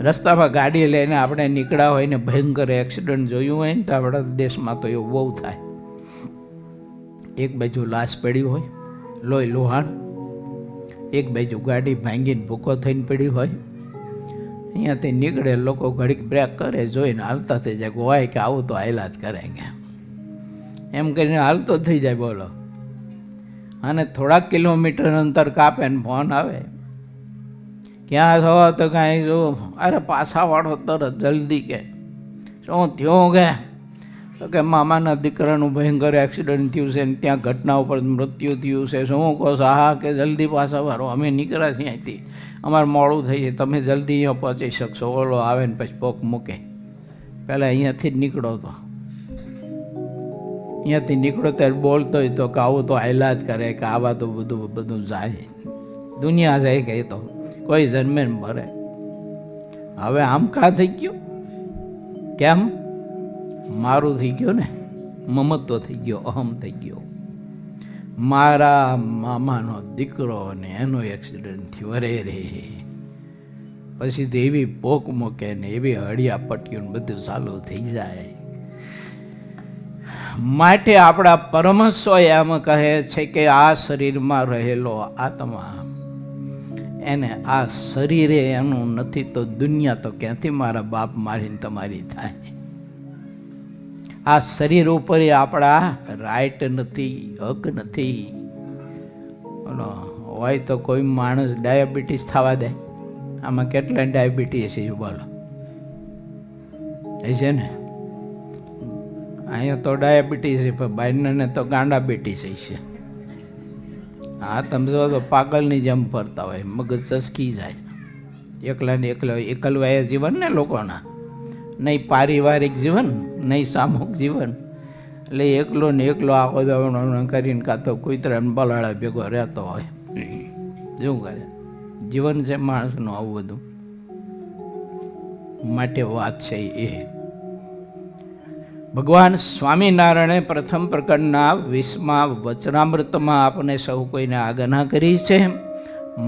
રસ્તામાં ગાડી લઈને આપણે નીકળ્યા હોય ને ભયંકર એક્સિડન્ટ જોયું હોય ને તો આપણા દેશમાં તો એવું બહુ થાય. એક બાજુ લાશ પડી હોય, લોહી લોહાણ, એક બાજુ ગાડી ભાંગીને ભૂકો થઈને પડી હોય. અહીંયાથી નીકળે લોકો ઘડીક બ્રેક કરે, જોઈને હાલતા થઈ જાય. હોય કે આવું તો હાયલા જ કરેંગે એમ કરીને હાલતો થઈ જાય. બોલો. અને થોડાક કિલોમીટર અંતર કાપે ને ફોન આવે, ક્યાં છો? તો કાંઈ જો, અરે પાછાવાળો તરત જલ્દી કે શું થયું કે? તો કે મામાના દીકરાનું ભયંકર એક્સિડન્ટ થયું છે ને ત્યાં ઘટના ઉપર મૃત્યુ થયું છે. શું કહો છો? હા કે જલ્દી પાછા વાળો, અમે નીકળ્યા છીએ અહીંથી, અમારે મોડું થઈ જાય, તમે જલ્દી અહીંયા પહોંચી શકશો? ઓલો આવે ને પછી પોક મૂકે. પહેલાં અહીંયાથી જ નીકળો તો, અહીંયાથી નીકળો ત્યારે બોલતો હોય તો કે આવું તો હાયલા જ કરે, કે આવા તો બધું જાય, દુનિયા જાય કે તો કોઈ જન્મે ને ભરે. હવે આમ કાં થઈ ગયું? કેમ? મારું થઈ ગયું ને, મમત્વ થઈ ગયો, અહમ થઈ ગયો. મારા મામાનો દીકરો ને એનો એક્સિડન્ટ થયો, અરે રે. પછી તો એવી પોક મૂકે ને એવી હળિયા પટ્ટીઓ બધું ચાલુ થઈ જાય. માટે આપણા પરમહંસો એમ કહે છે કે આ શરીરમાં રહેલો આત્મા, એને આ શરીરે એનું નથી તો દુનિયા તો ક્યાંથી મારા બાપ મારીને તમારી થાય? આ શરીર ઉપર આપણા રાઈટ નથી, હક નથી. બોલો, હોય તો કોઈ માણસ ડાયાબિટીસ થવા દે? આમાં કેટલા ડાયાબિટીસ છે બોલો? છે ને અહીંયા તો ડાયાબિટીસ છે, પણ બહારને તો ગાંડાબિટીસ છે. હા, તમે જો તો પાગલની જેમ ફરતા હોય, મગજ ચસકી જાય. એકલા ને એકલવાયા જીવન ને લોકોના, નહીં પારિવારિક જીવન, નહીં સામૂહિક જીવન. એટલે એકલો ને એકલો આખો દવાનો કરીને કાં તો કૂતરાને બલાડા ભેગો રહેતો હોય. શું કરે? જીવન છે માણસનું આવું બધું. માટે વાત છે એ ભગવાન સ્વામિનારાયણે પ્રથમ પ્રકરણના 20મા વચનામૃતમાં આપણે સૌ કોઈને આજ્ઞા કરી છે,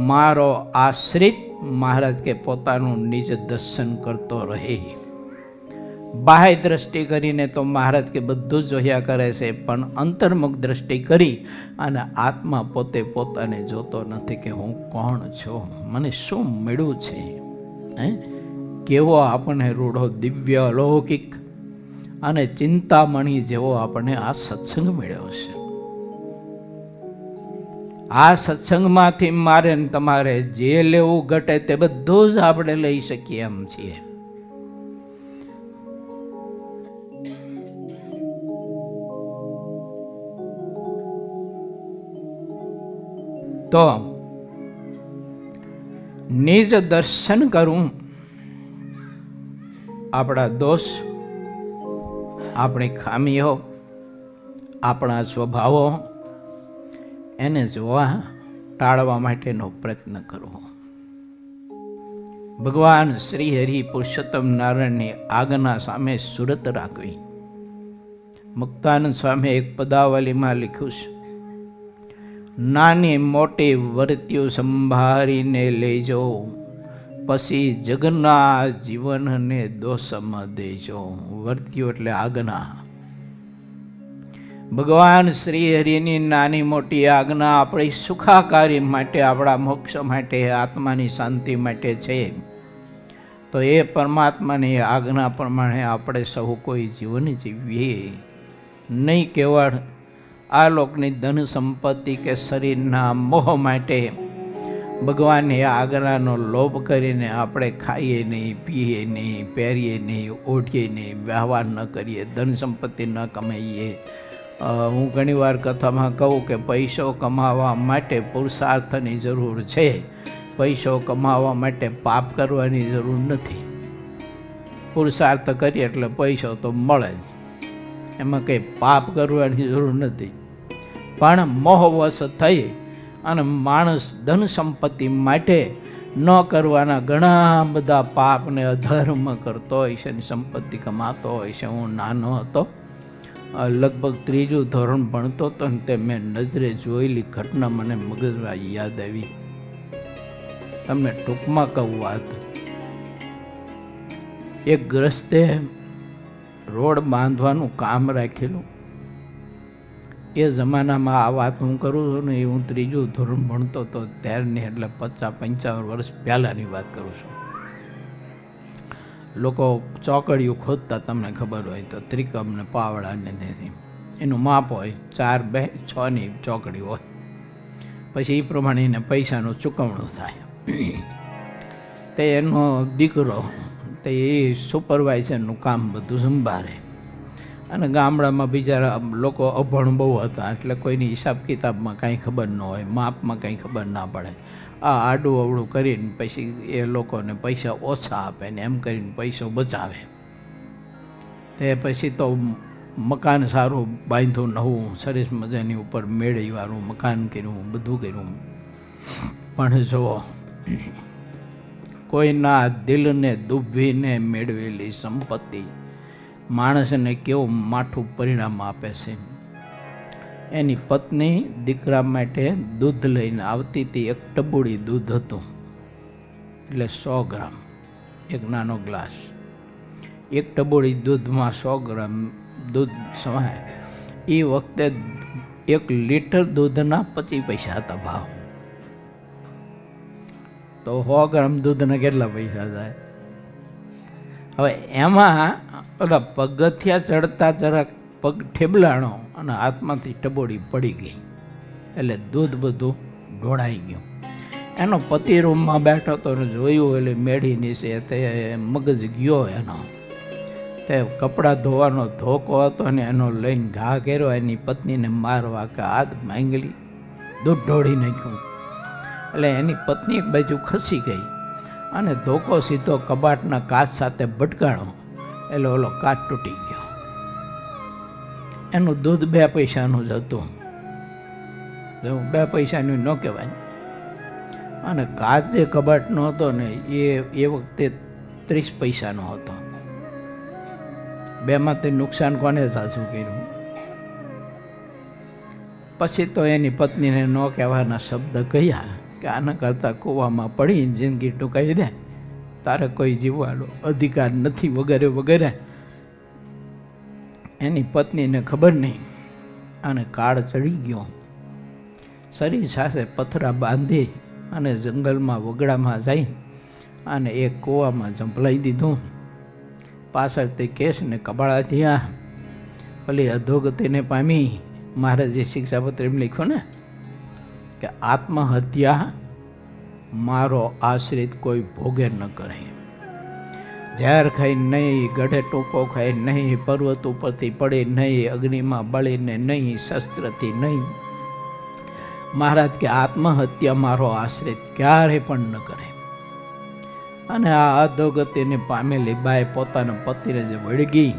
મારો આશ્રિત મહારાજ કે પોતાનું નિજ દર્શન કરતો રહે. બાહ્ય દ્રષ્ટિ કરીને તો મહારાજ કે બધું જ જોયા કરે છે, પણ અંતર્મુખ દ્રષ્ટિ કરી અને આત્મા પોતે પોતાને જોતો નથી કે હું કોણ છું, મને શું મળ્યું છે. કેવો આપણને રૂઢો દિવ્ય અલૌકિક અને ચિંતામણી જેવો આપણને આ સત્સંગ મળ્યો છે. આ સત્સંગમાંથી મારે ને તમારે જે લેવું ઘટે તે બધું જ આપણે લઈ શકીએ એમ છીએ. તો નિજ દર્શન કરું, આપણા દોષ, આપણી ખામીઓ, આપણા સ્વભાવો એને જોવા, ટાળવા માટેનો પ્રયત્ન કરવો. ભગવાન શ્રી હરિ પુરુષોત્તમ નારાયણની આજ્ઞા સામે સુરત રાખવી. મુક્તાનંદ સ્વામી એક પદાવલીમાં લખ્યું છે, નાની મોટી વર્ત્યુ સંભાળીને લેજો, પછી જગના જીવનને દોષમાં દેજો. વર્ત્યુ એટલે આજ્ઞા. ભગવાન શ્રી હરિની નાની મોટી આજ્ઞા આપણી સુખાકારી માટે, આપણા મોક્ષ માટે, આત્માની શાંતિ માટે છે. તો એ પરમાત્માની આજ્ઞા પ્રમાણે આપણે સૌ કોઈ જીવન જીવીએ. નહીં કેવળ આ લોકની ધન સંપત્તિ કે શરીરના મોહ માટે ભગવાનની આજ્ઞાનો લોભ કરીને આપણે ખાઈએ નહીં, પીએ નહીં, પહેરીએ નહીં, ઓઢીએ નહીં, વ્યવહાર ન કરીએ, ધન સંપત્તિ ન કમાઈએ. હું ઘણીવાર કથામાં કહું કે પૈસો કમાવા માટે પુરુષાર્થની જરૂર છે. પૈસો કમાવા માટે પાપ કરવાની જરૂર નથી. પુરુષાર્થ કરીએ એટલે પૈસો તો મળે જ, એમાં કંઈ પાપ કરવાની જરૂર નથી. પણ મોહવશ થઈ અને માણસ ધન સંપત્તિ માટે ન કરવાના ઘણા બધા પાપને અધર્મ કરતો હોય છે, સંપત્તિ કમાતો હોય છે. હું નાનો હતો, લગભગ 3જું ધોરણ ભણતો હતો ને તે મેં નજરે જોયેલી ઘટના મને મગજમાં યાદ આવી. તમને ટૂંકમાં કહું વાત. એક ગ્રસ્તે રોડ બાંધવાનું કામ રાખેલું. એ જમાનામાં આ વાત હું કરું છું ને, એ હું 3જું ધોરણ ભણતો હતો ત્યારની, એટલે 50-55 વર્ષ પહેલાંની વાત કરું છું. લોકો ચોકડીઓ ખોદતા, તમને ખબર હોય તો, ત્રિકમ ને પાવડા ને એનું માપ હોય, 4, 2, 6ની ચોકડી હોય. પછી એ પ્રમાણે એને પૈસાનું ચૂકવણું થાય. તે એનો દીકરો તે એ સુપરવાઇઝરનું કામ બધું સંભાળે. અને ગામડામાં બિચારા લોકો અભણ બહુ હતા, એટલે કોઈની હિસાબ કિતાબમાં કાંઈ ખબર ન હોય, માપમાં કંઈ ખબર ના પડે. આ આડું અવળું કરીને પછી એ લોકોને પૈસા ઓછા આપે ને એમ કરીને પૈસો બચાવે. તે પછી તો મકાન સારું બાંધ્યું, નવું સરસ મજાની ઉપર મેળીવાળું મકાન કર્યું, બધું કર્યું. પણ જુઓ, કોઈના દિલને દુભીને મેળવેલી સંપત્તિ માણસને કેવું માઠું પરિણામ આપે છે. એની પત્ની દીકરા માટે દૂધ લઈને આવતી હતી. એક ટબુડી દૂધ હતું, એટલે 100 ગ્રામ, એક નાનો ગ્લાસ. એક ટબુડી દૂધમાં 100 ગ્રામ દૂધ સમાય. એ વખતે 1 લીટર દૂધના 25 પૈસા હતા ભાવ. તો 100 ગ્રામ દૂધના કેટલા પૈસા થાય? હવે એમાં ઓલા પગથિયા ચડતા જરાક પગ ઠેબલાણો અને હાથમાંથી ટબોડી પડી ગઈ, એટલે દૂધ બધું ઢોળાઈ ગયું. એનો પતિ રૂમમાં બેઠો હતો ને જોયું, એટલે મેળી નીચે તે મગજ ગયો એનો. તે કપડાં ધોવાનો ધોકો હતો ને એનો લઈને ઘા કર્યો એની પત્નીને મારવા, કે હાથ માંગલી, દૂધ ઢોળી નાખ્યું. એટલે એની પત્ની એક બાજુ ખસી ગઈ અને ધોકો સીધો કબાટના કાચ સાથે ભટકાણો, એટલે ઓલો કાચ તૂટી ગયો. એનું દૂધ 2 પૈસાનું જ હતું. 2 પૈસાનું ન કહેવાય. અને કાચ જે કબાટનો હતો ને એ વખતે 30 પૈસાનો હતો. 2માંથી નુકસાન કોને સાચું કર્યું? પછી તો એની પત્નીને ન કહેવાના શબ્દ કહ્યા કે આના કરતાં કૂવામાં પડીને જિંદગી ટૂંકાઈ દે, તારે કોઈ જીવવાનો અધિકાર નથી, વગેરે વગેરે. એની પત્નીને ખબર નહીં, અને કાળ ચડી ગયો. શરીર સાથે પથરા બાંધી અને જંગલમાં વગડામાં જઈ અને એક કૂવામાં ઝંપલાઈ દીધું. પાછળથી કેસ ને કબાળા થયા, ઓલી અધોગતિને પામી. મહારાજે શિક્ષાપત્રીમાં લખ્યું ને કે આત્મહત્યા મારો આશ્રિત કોઈ ભોગે ન કરે. ઝેર ખાઈ નહીં, ગઢે ટૂંકો ખાઈ નહીં, પર્વત ઉપરથી પડે નહીં, અગ્નિમાં બળીને નહીં, શસ્ત્રથી નહીં. મહારાજ કે આત્મહત્યા મારો આશ્રિત ક્યારે પણ ન કરે. અને આ અધોગતિને પામેલી બાઈ પોતાના પતિને જે વળગી,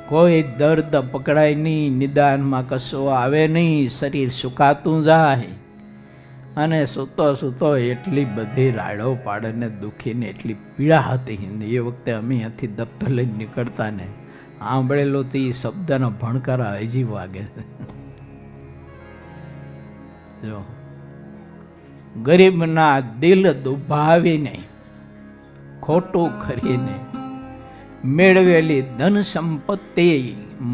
કોઈ દર્દ પકડાય નહીં, નિદાનમાં કશું આવે નહીં, શરીર સુકાતું જાય. અને સૂતો સૂતો એટલી બધી રાડો પાડે દુખીને એટલી પીડા હતી. એ વખતે અમે અહીંયાથી દફતર લઈને નીકળતા ને સાંભળેલો તો એ શબ્દનો ભણકારા હજી વાગે છે. જો ગરીબના દિલ દુભાવીને ખોટું કરીને મેળવેલી ધન સંપત્તિ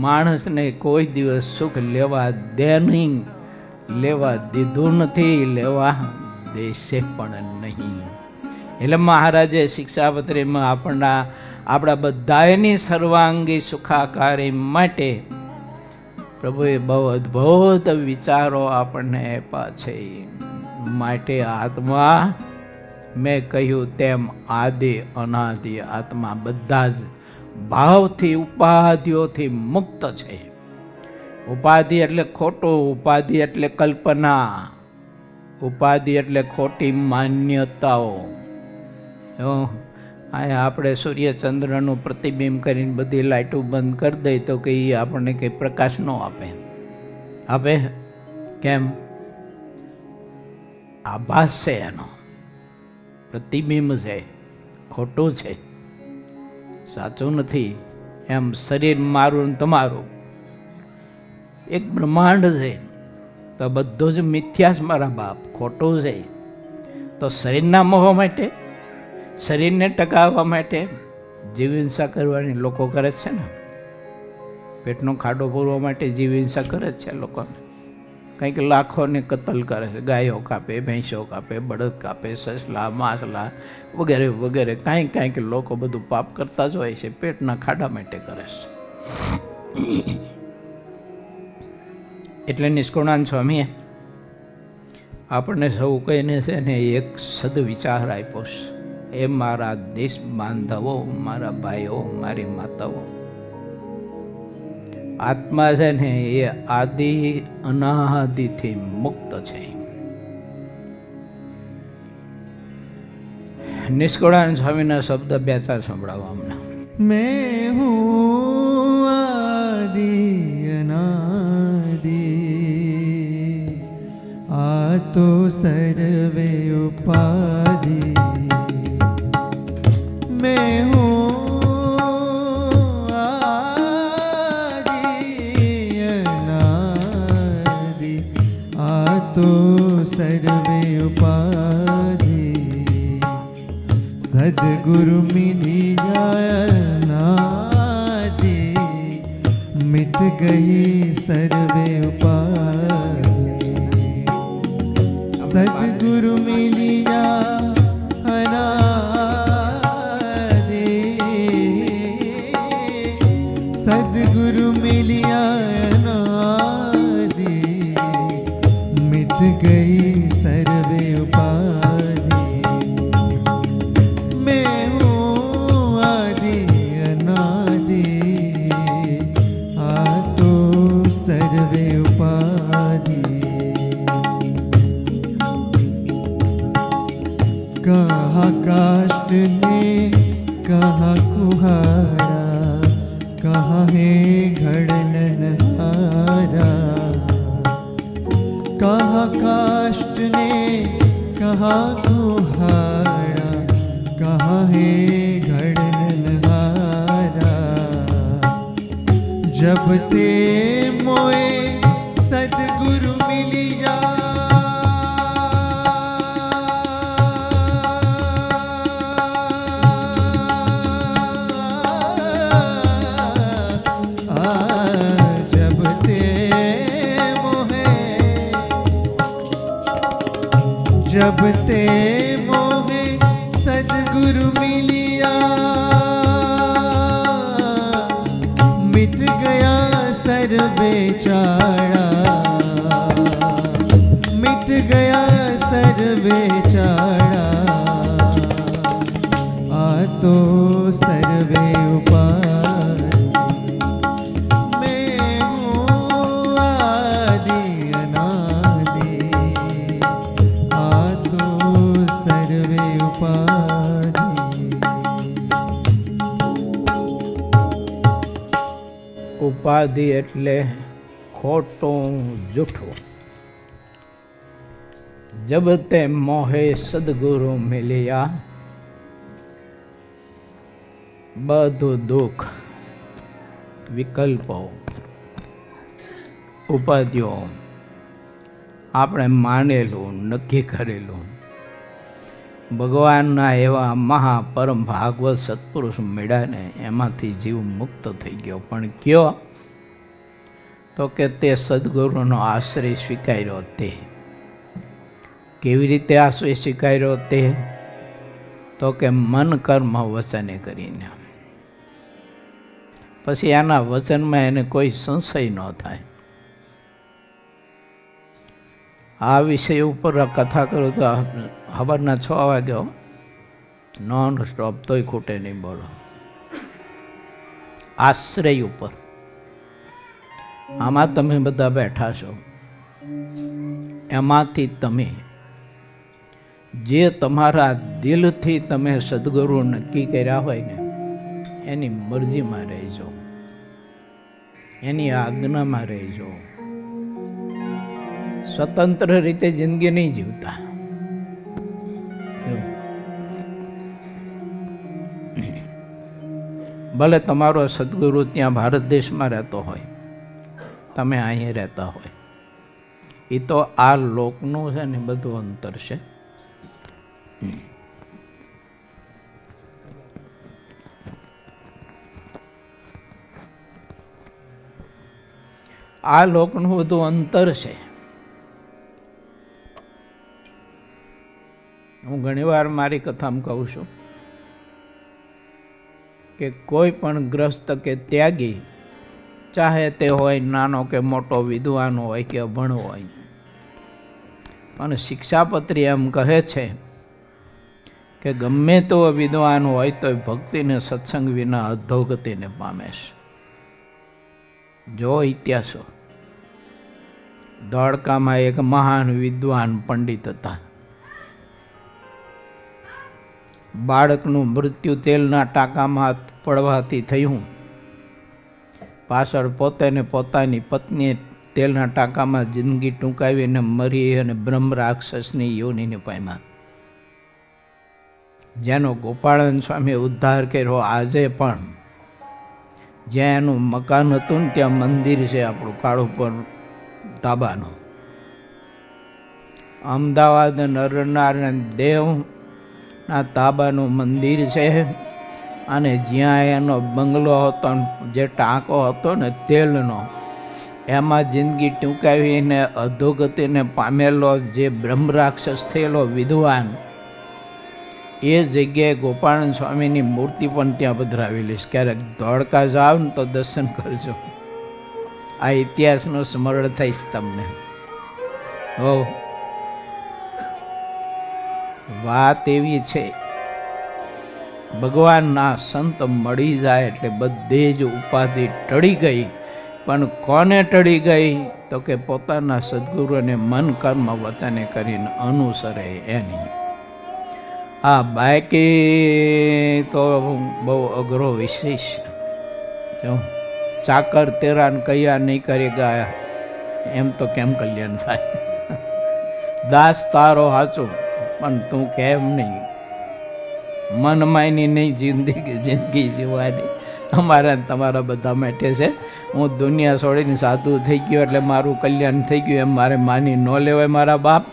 માણસને કોઈ દિવસ સુખ લેવા દે નહીં, લેવા દીધું નથી, લેવા દેશે પણ નહીં. એટલે મહારાજે શિક્ષાપત્રીમાં આપણા બધાની સર્વાંગી સુખાકારી માટે પ્રભુએ બહુ અદ્ભુત વિચારો આપણને આપ્યા છે. માટે આત્મા મેં કહ્યું તેમ આદિ અનાદિ આત્મા બધા જ ભાવથી ઉપાધિઓથી મુક્ત છે. ઉપાધિ એટલે ખોટું, ઉપાધિ એટલે કલ્પના, ઉપાધિ એટલે ખોટી માન્યતાઓ. અહીંયા આપણે સૂર્યચંદ્રનું પ્રતિબિંબ કરીને બધી લાઇટો બંધ કરી દઈએ તો કે એ આપણને કંઈ પ્રકાશ ન આપે. આપે કેમ? આભાસ છે, એનો પ્રતિબિંબ છે, ખોટું છે, સાચું નથી. એમ શરીર મારું ને તમારું એક બ્રહ્માંડ છે, તો બધું જ મિથ્યા છે મારા બાપ, ખોટું છે. તો શરીરના મોહ માટે, શરીરને ટકાવવા માટે જીવ હિંસા કરવાની લોકો કરે છે ને. પેટનો ખાડો પૂરવા માટે જીવ હિંસા કરે જ છે લોકોને. કંઈક લાખોને કતલ કરે છે, ગાયો કાપે, ભેંસો કાપે, બળદ કાપે, સસલા, માસલા વગેરે વગેરે કાંઈક લોકો બધું પાપ કરતા જ હોય છે, પેટના ખાડા માટે કરે છે. એટલે નિષ્કુળાનંદ સ્વામીએ આપણને સૌ કહીને છે ને એક સદવિચાર આપ્યો છે. એ મારા દેશ બાંધવો, મારા ભાઈઓ, મારી માતાઓ, આત્મા છે ને એ આદિ અનાદિથી મુક્ત છે. નિષ્કુળાનંદ સ્વામીના શબ્દ બે ચાર સંભળાવવા હમણાં. मैं हूँ आदि अनादि, आ तो सर्वे उपाधि. मैं हूँ आदि अनादि, आ तो सर्वे उपाधि. सद्गुरु मिली अनादि, मिट गई सर्वे उपाधि. सद्गुरु मिलिया अनादि, सद्गुरु मिलिया अनादि, मिट गई सर्वे उपाधि. मैं हूँ आदि अनादि, आ तो सर्वे उपाधि. कहा काष्ठ ने कहा कुहाड़ा, कहा है घड़नहारा. कहा काष्ठ ने कहा कुहाड़ा, कहा है घड़नहारा. जब ते मोए सद्गुरु मिलिया, जब ते मोहे सद्गुरु मिलिया, चाड़ा, मिट गया सर्वे चाड़ा, आ तो सर्वे उपाधि, मैं हूँ आदि अनादि, आ तो सर्वे उपाधि। ઉપાધિ એટલે ખોટું જૂઠું। જબ તે મોહે સદગુરુ મિલ્યા, બધું દુઃખ વિકલ્પો ઉપાધિઓ આપણે માનેલું નક્કી કરેલું, ભગવાનના એવા મહાપરમ ભાગવત સત્પુરુષ મળ્યા ને એમાંથી જીવ મુક્ત થઈ ગયો। પણ કયો તો કે તે સદગુરુનો આશ્રય સ્વીકાર્યો। તે કેવી રીતે આશ્રય સ્વીકાર્યો? તે તો કે મન કર્મ વચને કરીને। પછી આના વચનમાં એને કોઈ સંશય ન થાય। આ વિષય ઉપર કથા કરું તો સવારના 6 વાગ્યો નોન સ્ટોપ, તોય ખૂટે નહીં બોલો। આશ્રય ઉપર આમાં તમે બધા બેઠા છો, એમાંથી તમે જે તમારા દિલથી તમે સદગુરુ નક્કી કર્યા હોય ને એની મરજીમાં રહેજો, એની આજ્ઞામાં રહેજો। સ્વતંત્ર રીતે જિંદગી નહીં જીવતા। ભલે તમારો સદગુરુ ત્યાં ભારત દેશમાં રહેતો હોય, તમે અહીંયા રહેતા હોય, એ તો આ લોકનું છે ને બધું અંતર છે। આ લોકનું બધું અંતર છે। હું ઘણીવાર મારી કથામાં કહું છું કે કોઈ પણ ગ્રસ્ત કે ત્યાગી, ચાહે તે હોય નાનો કે મોટો, વિદ્વાન હોય કે અભણ હોય, અને શિક્ષાપત્રી એમ કહે છે કે ગમે તો વિદ્વાન હોય તો ભક્તિને સત્સંગ વિના અધોગતિને પામે છે। જો ઇતિહાસો, દ્વારકામાં એક મહાન વિદ્વાન પંડિત હતા। બાળકનું મૃત્યુ તેલના ટાંકામાં પડવાથી થયું। પાછળ પોતે ને પોતાની પત્નીએ તેલના ટાંકામાં જિંદગી ટૂંકાવીને મરી અને બ્રહ્મ રાક્ષસની યોનિને પામ્યા। જેનો ગોપાળન સ્વામી ઉદ્ધાર કર્યો। આજે પણ જ્યાં એનું મકાન હતું ને ત્યાં મંદિર છે આપણું કાળુપર તાબાનું। અમદાવાદ નરનારાયણ દેવના તાબાનું મંદિર છે, અને જ્યાં એનો બંગલો હતો, જે ટાંકો હતો ને તેલનો, એમાં જિંદગી ટૂંકાવીને અધોગતિને પામેલો જે બ્રહ્મ રાક્ષસ થયેલો વિદ્વાન, એ જગ્યાએ ગોપાળન સ્વામીની મૂર્તિ પણ ત્યાં પધરાવેલી છે। ક્યારેક દ્વારકા જાવ ને તો દર્શન કરજો, આ ઇતિહાસનું સ્મરણ થઈશ તમને। હો, વાત એવી છે, ભગવાનના સંત મળી જાય એટલે બધે જ ઉપાધિ ટળી ગઈ। પણ કોને ટળી ગઈ? તો કે પોતાના સદગુરુને મન કર્મ વચને કરીને અનુસરે એની। આ બાકી તો બહુ અઘરો વિષય છે। ચાકર તેરાન કયા નહીં કરી ગયા એમ તો કેમ કલ્યાણ થાય? દાસ તારો હાચો પણ તું કેમ નહીં? મનમાયની નહીં જિંદગી જીવવાની અમારા તમારા બધા માટે છે। હું દુનિયા છોડીને સાધુ થઈ ગયો એટલે મારું કલ્યાણ થઈ ગયું એમ મારે માની ન લેવાય મારા બાપ।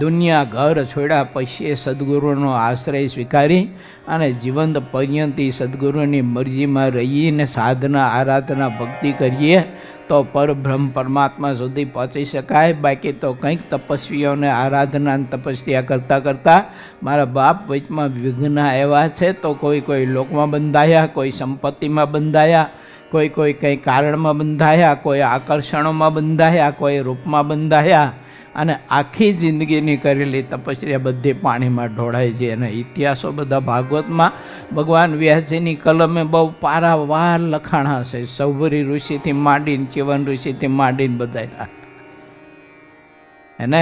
દુનિયા ઘર છોડ્યા પછી સદગુરુનો આશ્રય સ્વીકારી અને જીવંત પર્યંતી સદગુરુની મરજીમાં રહીને સાધના આરાધના ભક્તિ કરીએ તો પરબ્રહ્મ પરમાત્મા સુધી પહોંચી શકાય। બાકી તો કંઈક તપસ્વીઓને આરાધના તપસ્યા કરતાં કરતાં મારા બાપ વચમાં વિઘ્ન આવ્યા છે। તો કોઈ લોકમાં બંધાયા, કોઈ સંપત્તિમાં બંધાયા, કોઈ કોઈ કંઈ કારણમાં બંધાયા, કોઈ આકર્ષણોમાં બંધાયા, કોઈ રૂપમાં બંધાયા, અને આખી જિંદગીની કરેલી તપસ્યા બધી પાણીમાં ઢોળાય છે. અને ઇતિહાસો બધા ભાગવતમાં ભગવાન વ્યાસજીની કલમે બહુ પારાવાર લખાણા છે. સૌભરી ઋષિથી માંડીને ચિવન ઋષિથી માંડીને બધા. એને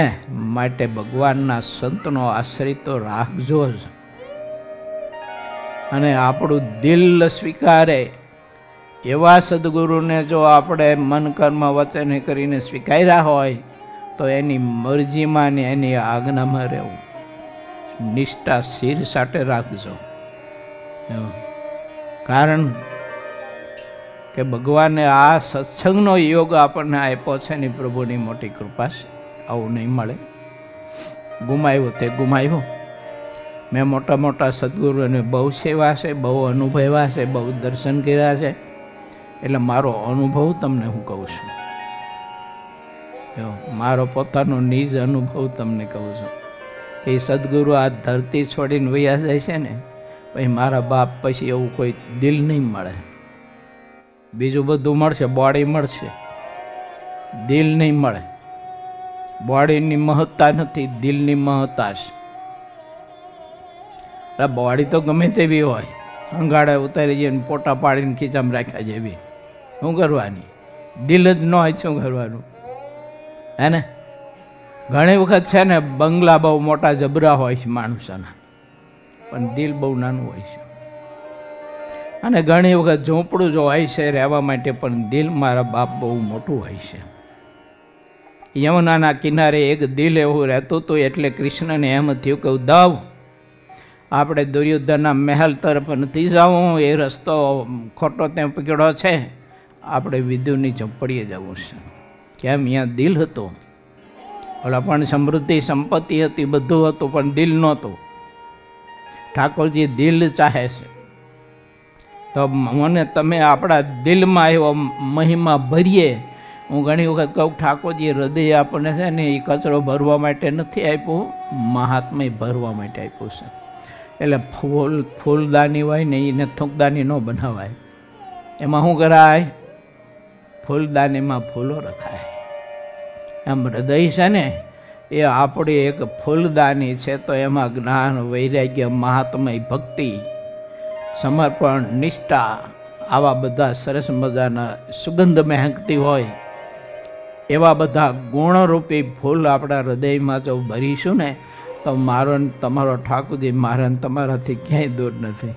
માટે ભગવાનના સંતનો આશ્રય તો રાખજો જ. અને આપણું દિલ સ્વીકારે એવા સદગુરુને જો આપણે મન કર્મ વચન કરીને સ્વીકાર્યા હોય તો એની મરજીમાં ને એની આજ્ઞામાં રહેવું. નિષ્ઠા શિર સાથે રાખજો. કારણ કે ભગવાને આ સત્સંગનો યોગ આપણને આપ્યો છે ને પ્રભુની મોટી કૃપા છે. આવું નહીં મળે. ગુમાવ્યું તે ગુમાવ્યું. મેં મોટા મોટા સદગુરુને બહુ સેવા છે, બહુ અનુભવ્યા છે, બહુ દર્શન કર્યા છે. એટલે મારો અનુભવ તમને હું કહું છું. મારો પોતાનો નિજ અનુભવ તમને કહું છું. એ સદગુરુ આ ધરતી છોડીને વયા જાય છે ને, પછી મારા બાપ પછી એવું કોઈ દિલ નહીં મળે. બીજું બધું મળશે, બોડી મળશે, દિલ નહીં મળે. બોડીની મહત્તા નથી, દિલની મહત્તા છે. બોડી તો ગમે તેવી હોય, અંગાડે ઉતારી જઈને પોટા પાડીને ખીચામાં રાખ્યા જેવી, શું કરવાની? દિલ જ ન હોય, શું કરવાનું? હે ને? ઘણી વખત છે ને બંગલા બહુ મોટા જબરા હોય છે માણસોના, પણ દિલ બહુ નાનું હોય છે. અને ઘણી વખત ઝૂંપડું જો હોય છે રહેવા માટે, પણ દિલ મારા બાપ બહુ મોટું હોય છે. યમુનાના કિનારે એક દિલ એવું રહેતું હતું, એટલે કૃષ્ણને એમ થયું કે ઉદ્ધવ, આપણે દુર્યોધનના મહેલ તરફ નથી જવું, એ રસ્તો ખોટો ત્યાં પકડ્યો છે, આપણે વિદુરની ઝૂંપડીએ જવું છે. કેમ? અહીંયા દિલ હતું. ઓલા પણ સમૃદ્ધિ સંપત્તિ હતી, બધું હતું, પણ દિલ નહોતું. ઠાકોરજી દિલ ચાહે છે. તો મને તમે આપણા દિલમાં એવો મહિમા ભરીએ. હું ઘણી વખત કહું, ઠાકોરજી હૃદય આપણને છે ને એ કચરો ભરવા માટે નથી આપ્યું, મહાત્મય ભરવા માટે આપ્યું છે. એટલે ફૂલદાની હોય ને એને થૂંકદાની ન બનાવાય. એમાં શું કરાય? ફૂલદાનીમાં ફૂલો રખાય. આમ હૃદય છે ને એ આપણી એક ફૂલદાની છે. તો એમાં જ્ઞાન, વૈરાગ્ય, મહાત્મય, ભક્તિ, સમર્પણ, નિષ્ઠા, આવા બધા સરસ મજાના સુગંધ મહેકતી હોય એવા બધા ગુણરૂપી ફૂલ આપણા હૃદયમાં જો ભરીશું ને, તો મારો ને તમારો ઠાકોરજી મારા ને તમારાથી ક્યાંય દૂર નથી.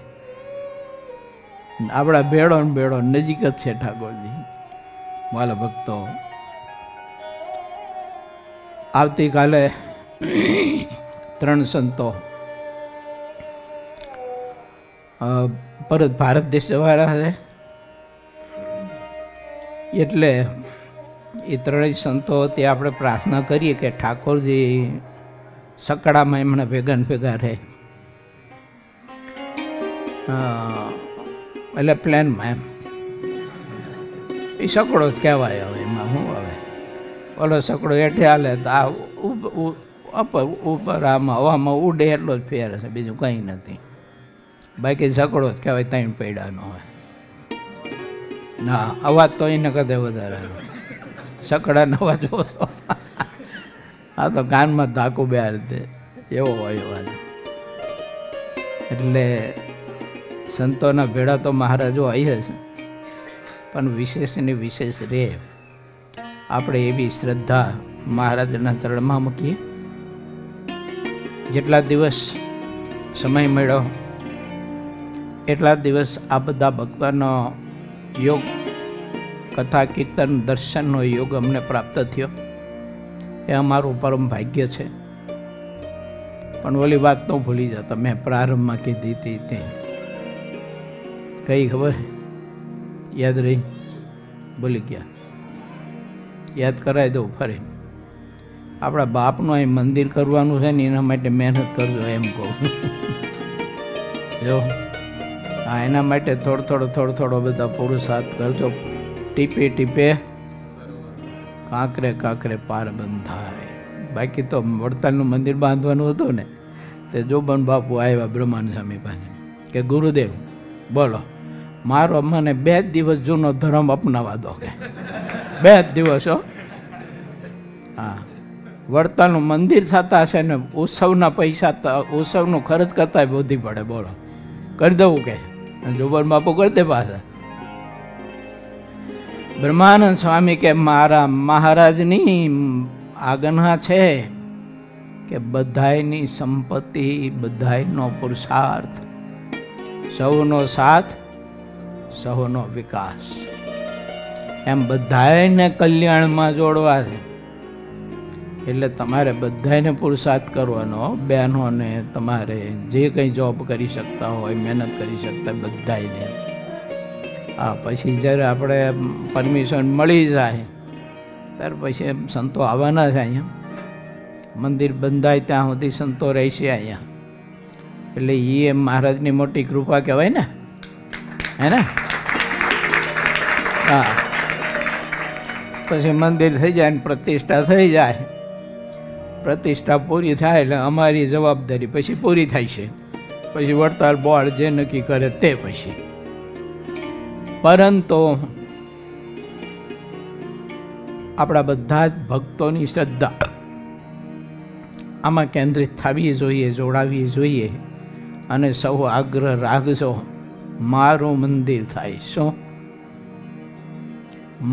આપણા ભેળો ને ભેળો નજીક જ છે ઠાકોરજી. વાલા ભક્તો, આવતીકાલે 3 સંતો પરત ભારત દેશ જવાના છે. એટલે એ 3 સંતો તે આપણે પ્રાર્થના કરીએ કે ઠાકોરજી સકડામાં એમણે ભેગા ને ભેગા રહે. એટલે પ્લેનમાં એમ એ સકડો જ કહેવાય. હવે એમાં શું આવે? ઓલો સકડો હેઠે હાલે તો આ ઉપર આમાં હવામાં ઉડે એટલો જ ફેર છે, બીજું કંઈ નથી. બાકી સકડો જ કહેવાય, ત્રણ પૈડાનો હોય. ના, અવાજ તો એને કદે વધારે સકડાનો અવાજ ઓછો. આ તો કાનમાં ધાકું બે રીતે એવો હોય અવાજ. એટલે સંતોના ભેળા તો મહારાજો આવી છે, પણ વિશેષની વિશેષ રે. આપણે એવી શ્રદ્ધા મહારાજના ચરણમાં મૂકીએ. જેટલા દિવસ સમય મળ્યો એટલા દિવસ આ બધા ભક્તોનો યોગ, કથા કીર્તન દર્શનનો યોગ અમને પ્રાપ્ત થયો. એ અમારું પરમ ભાગ્ય છે. પણ ઓલી વાત ન ભૂલી જતા, મેં પ્રારંભમાં કીધી હતી તે કઈ ખબર યાદ રહી? ભૂલી ગયા. યાદ કરાવી દઉં ફરી. આપણા બાપનું અહીં મંદિર કરવાનું છે ને, એના માટે મહેનત કરજો એમ કહું. જો હા, એના માટે થોડો બધા પુરુષાર્થ કરજો. ટીપે ટીપે કાંકરે કાંકરે પાર બંધાય. બાકી તો વડતાલનું મંદિર બાંધવાનું હતું ને, તે જોબન બાપુ આવ્યા બ્રહ્માન સ્વામી પાસે કે ગુરુદેવ બોલો મારો મને 2 દિવસ જૂનો ધર્મ અપનાવા દો કે 2 દિવસ હો. હા, વડતાલનું મંદિર થતા હશે ને ઉત્સવના પૈસા ઉત્સવનો ખર્ચ કરતા વધી પડે. બોલો, કરી દઉં કે જોબર બાપુ કરી દે પાછા. બ્રહ્માનંદ સ્વામી કે મારા મહારાજની આજ્ઞા છે કે બધાયની સંપત્તિ, બધાયનો પુરુષાર્થ, સૌનો સાથ, સૌનો વિકાસ, એમ બધાયને કલ્યાણમાં જોડવા છે. એટલે તમારે બધાને પુરુષાર્થ કરવાનો. બહેનોને તમારે જે કંઈ જોબ કરી શકતા હોય, મહેનત કરી શકતા બધાને. હા, પછી જ્યારે આપણે પરમિશન મળી જાય ત્યાર પછી સંતો આવવાના છે અહીંયા. મંદિર બંધાય ત્યાં સુધી સંતો રહેશે અહીંયા. એટલે એ મહારાજની મોટી કૃપા કહેવાય ને, હે ને? હા, પછી મંદિર થઈ જાય ને પ્રતિષ્ઠા થઈ જાય. પ્રતિષ્ઠા પૂરી થાય એટલે અમારી જવાબદારી પછી પૂરી થાય છે. પછી વડતાલ બોર્ડ જે નક્કી કરે તે પછી. પરંતુ આપણા બધા જ ભક્તોની શ્રદ્ધા આમાં કેન્દ્રિત થવી જોઈએ, જોડાવી જોઈએ. અને સૌ આગ્રહ રાખજો, મારું મંદિર થાય. શું?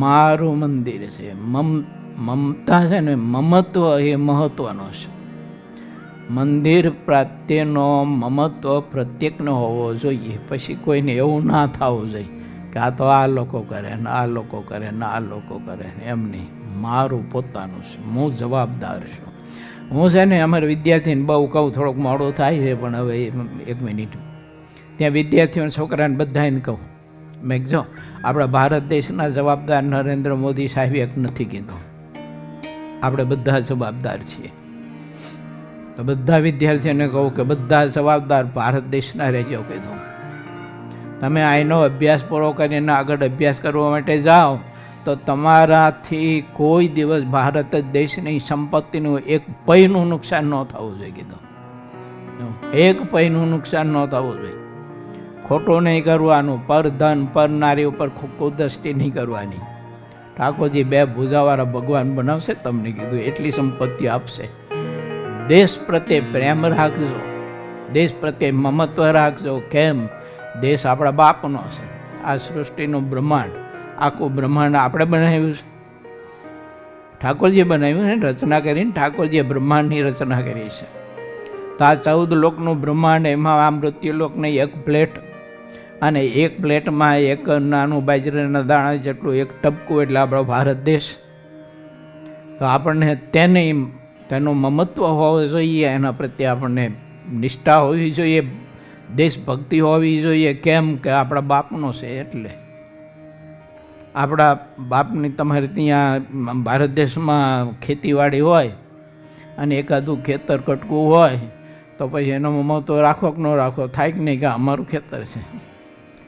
મારું મંદિર છે. મમતા છે ને, મમત્વ એ મહત્વનો છે. મંદિર પ્રત્યેનો મમત્વ પ્રત્યેકનો હોવો જોઈએ. પછી કોઈને એવું ના થવું જોઈએ કે આ તો આ લોકો કરે ને આ લોકો કરે ને આ લોકો કરે. એમ નહીં, મારું પોતાનું છે, હું જવાબદાર છું. હું છે ને અમારા વિદ્યાર્થીને બહુ કહું, થોડોક મોડું થાય છે પણ હવે 1 મિનિટ. ત્યાં વિદ્યાર્થીઓને છોકરાને બધાને કહું, મેં જો આપણા ભારત દેશના જવાબદાર નરેન્દ્ર મોદી સાહેબ એક નથી કીધું, આપણે બધા જવાબદાર છીએ. તો બધા વિદ્યાર્થીઓને કહું કે બધા જવાબદાર ભારત દેશના રહેજો કીધું. તમે આનો અભ્યાસ પૂરો કરીને આગળ અભ્યાસ કરવા માટે જાઓ તો તમારાથી કોઈ દિવસ ભારત દેશની સંપત્તિનું 1 પૈનું નુકસાન ન થવું જોઈએ કીધું. 1 પૈનું નુકસાન ન થવું જોઈએ. ખોટું નહીં કરવાનું. પર ધન પર નારી ઉપર કુદૃષ્ટિ નહીં કરવાની. ઠાકોરજી 2 ભુજાવાળા ભગવાન બનાવશે તમને કીધું, એટલી સંપત્તિ આપશે. દેશ પ્રત્યે પ્રેમ રાખજો, દેશ પ્રત્યે મમત્વ રાખજો. કેમ? દેશ આપણા બાપનો છે. આ સૃષ્ટિનું બ્રહ્માંડ, આખું બ્રહ્માંડ આપણે બનાવ્યું છે. ઠાકોરજીએ બનાવ્યું છે, રચના કરીને ઠાકોરજીએ બ્રહ્માંડની રચના કરી છે. તો આ 14 લોકનું બ્રહ્માંડ, એમાં આ મૃત્યુલોકની 1 પ્લેટ, અને 1 પ્લેટમાં 1 નાનું બાજરાના દાણા જેટલું 1 ટપકું, એટલે આપણો ભારત દેશ. તો આપણને તેનું મમત્વ હોવું જોઈએ, એના પ્રત્યે આપણને નિષ્ઠા હોવી જોઈએ, દેશભક્તિ હોવી જોઈએ. કેમ કે આપણા બાપનો છે. એટલે આપણા બાપની તમારે ત્યાં ભારત દેશમાં ખેતીવાડી હોય અને એકાદું ખેતર કટકું હોય તો પછી એનો મમત્વ રાખો કે ન રાખો? થાય કે નહીં કે અમારું ખેતર છે.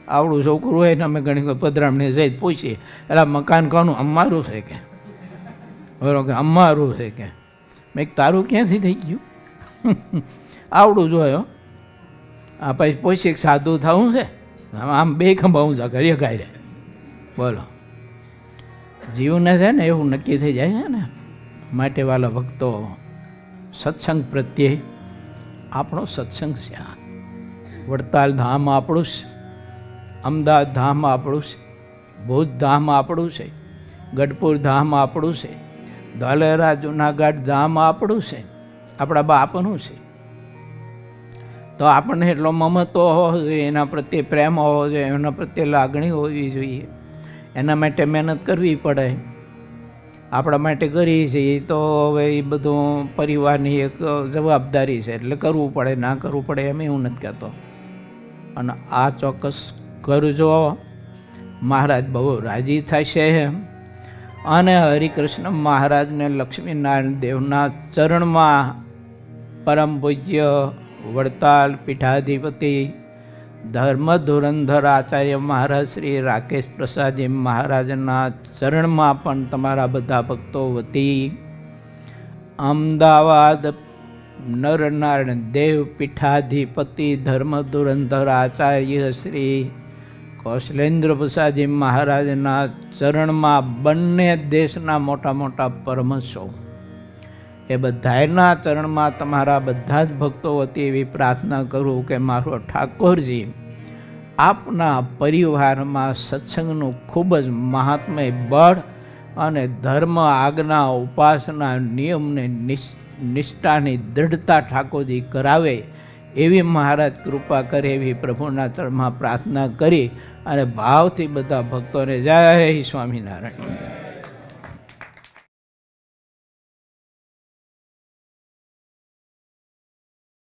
આવડું છોકરું હોય ને અમે ઘણી વખત પધરામણી જઈ પૂછીએ, એટલે મકાન કોનું? અમારું છે કે? બરોબર, કે અમારું છે કે? મેં તારું ક્યાંથી થઈ ગયું? આવડું જોયો. આ પછી પૂછી સાધુ થવું છે? આમ 2 ખંભા ઊંચા કરીએ કાંઈ. બોલો, જીવને છે ને એવું નક્કી થઈ જાય છે ને. માટે વાલા ભક્તો, સત્સંગ પ્રત્યે આપણો સત્સંગ છે. વડતાલ ધામ આપણું છે, અમદાવાદ ધામ આપણું છે, ભુજ ધામ આપણું છે, ગઢપુર ધામ આપણું છે, ધોલેરા જુનાગઢ ધામ આપણું છે, આપણા બાપનું છે. તો આપણને એટલો મમત્વ હોવો જોઈએ, એના પ્રત્યે પ્રેમ હોવો જોઈએ, એના પ્રત્યે લાગણી હોવી જોઈએ. એના માટે મહેનત કરવી પડે. આપણા માટે કરીએ છીએ તો હવે એ બધું પરિવારની એક જવાબદારી છે, એટલે કરવું પડે. ના કરવું પડે એમ હું નથી કહેતો. અને આ ચોક્કસ કરજો. મહારાજ બહુ રાજી થશે. અને હરિકૃષ્ણ મહારાજને લક્ષ્મીનારાયણ દેવના ચરણમાં પરમ પૂજ્ય વડતાલ પીઠાધિપતિ ધર્મ ધુરંધર આચાર્ય મહારાજ શ્રી રાકેશ પ્રસાદજી મહારાજના ચરણમાં પણ તમારા બધા ભક્તો વતી અમદાવાદ નરનારાયણ દેવ પીઠાધિપતિ ધર્મ ધુરંધર આચાર્ય શ્રી કૌશલેન્દ્ર પ્રસાદજી મહારાજના ચરણમાં બંને દેશના મોટા મોટા પરમહંસો એ બધાના ચરણમાં તમારા બધા જ ભક્તો વતી એવી પ્રાર્થના કરું કે મારો ઠાકોરજી આપના પરિવારમાં સત્સંગનું ખૂબ જ મહાત્મય બળ અને ધર્મ આજ્ઞા ઉપાસના નિયમને નિષ્ઠાની દૃઢતા ઠાકોરજી કરાવે એવી મહારાજ કૃપા કરે એવી પ્રભુના ચરણમાં પ્રાર્થના કરી અને ભાવથી બધા ભક્તોને જય સ્વામિનારાયણ.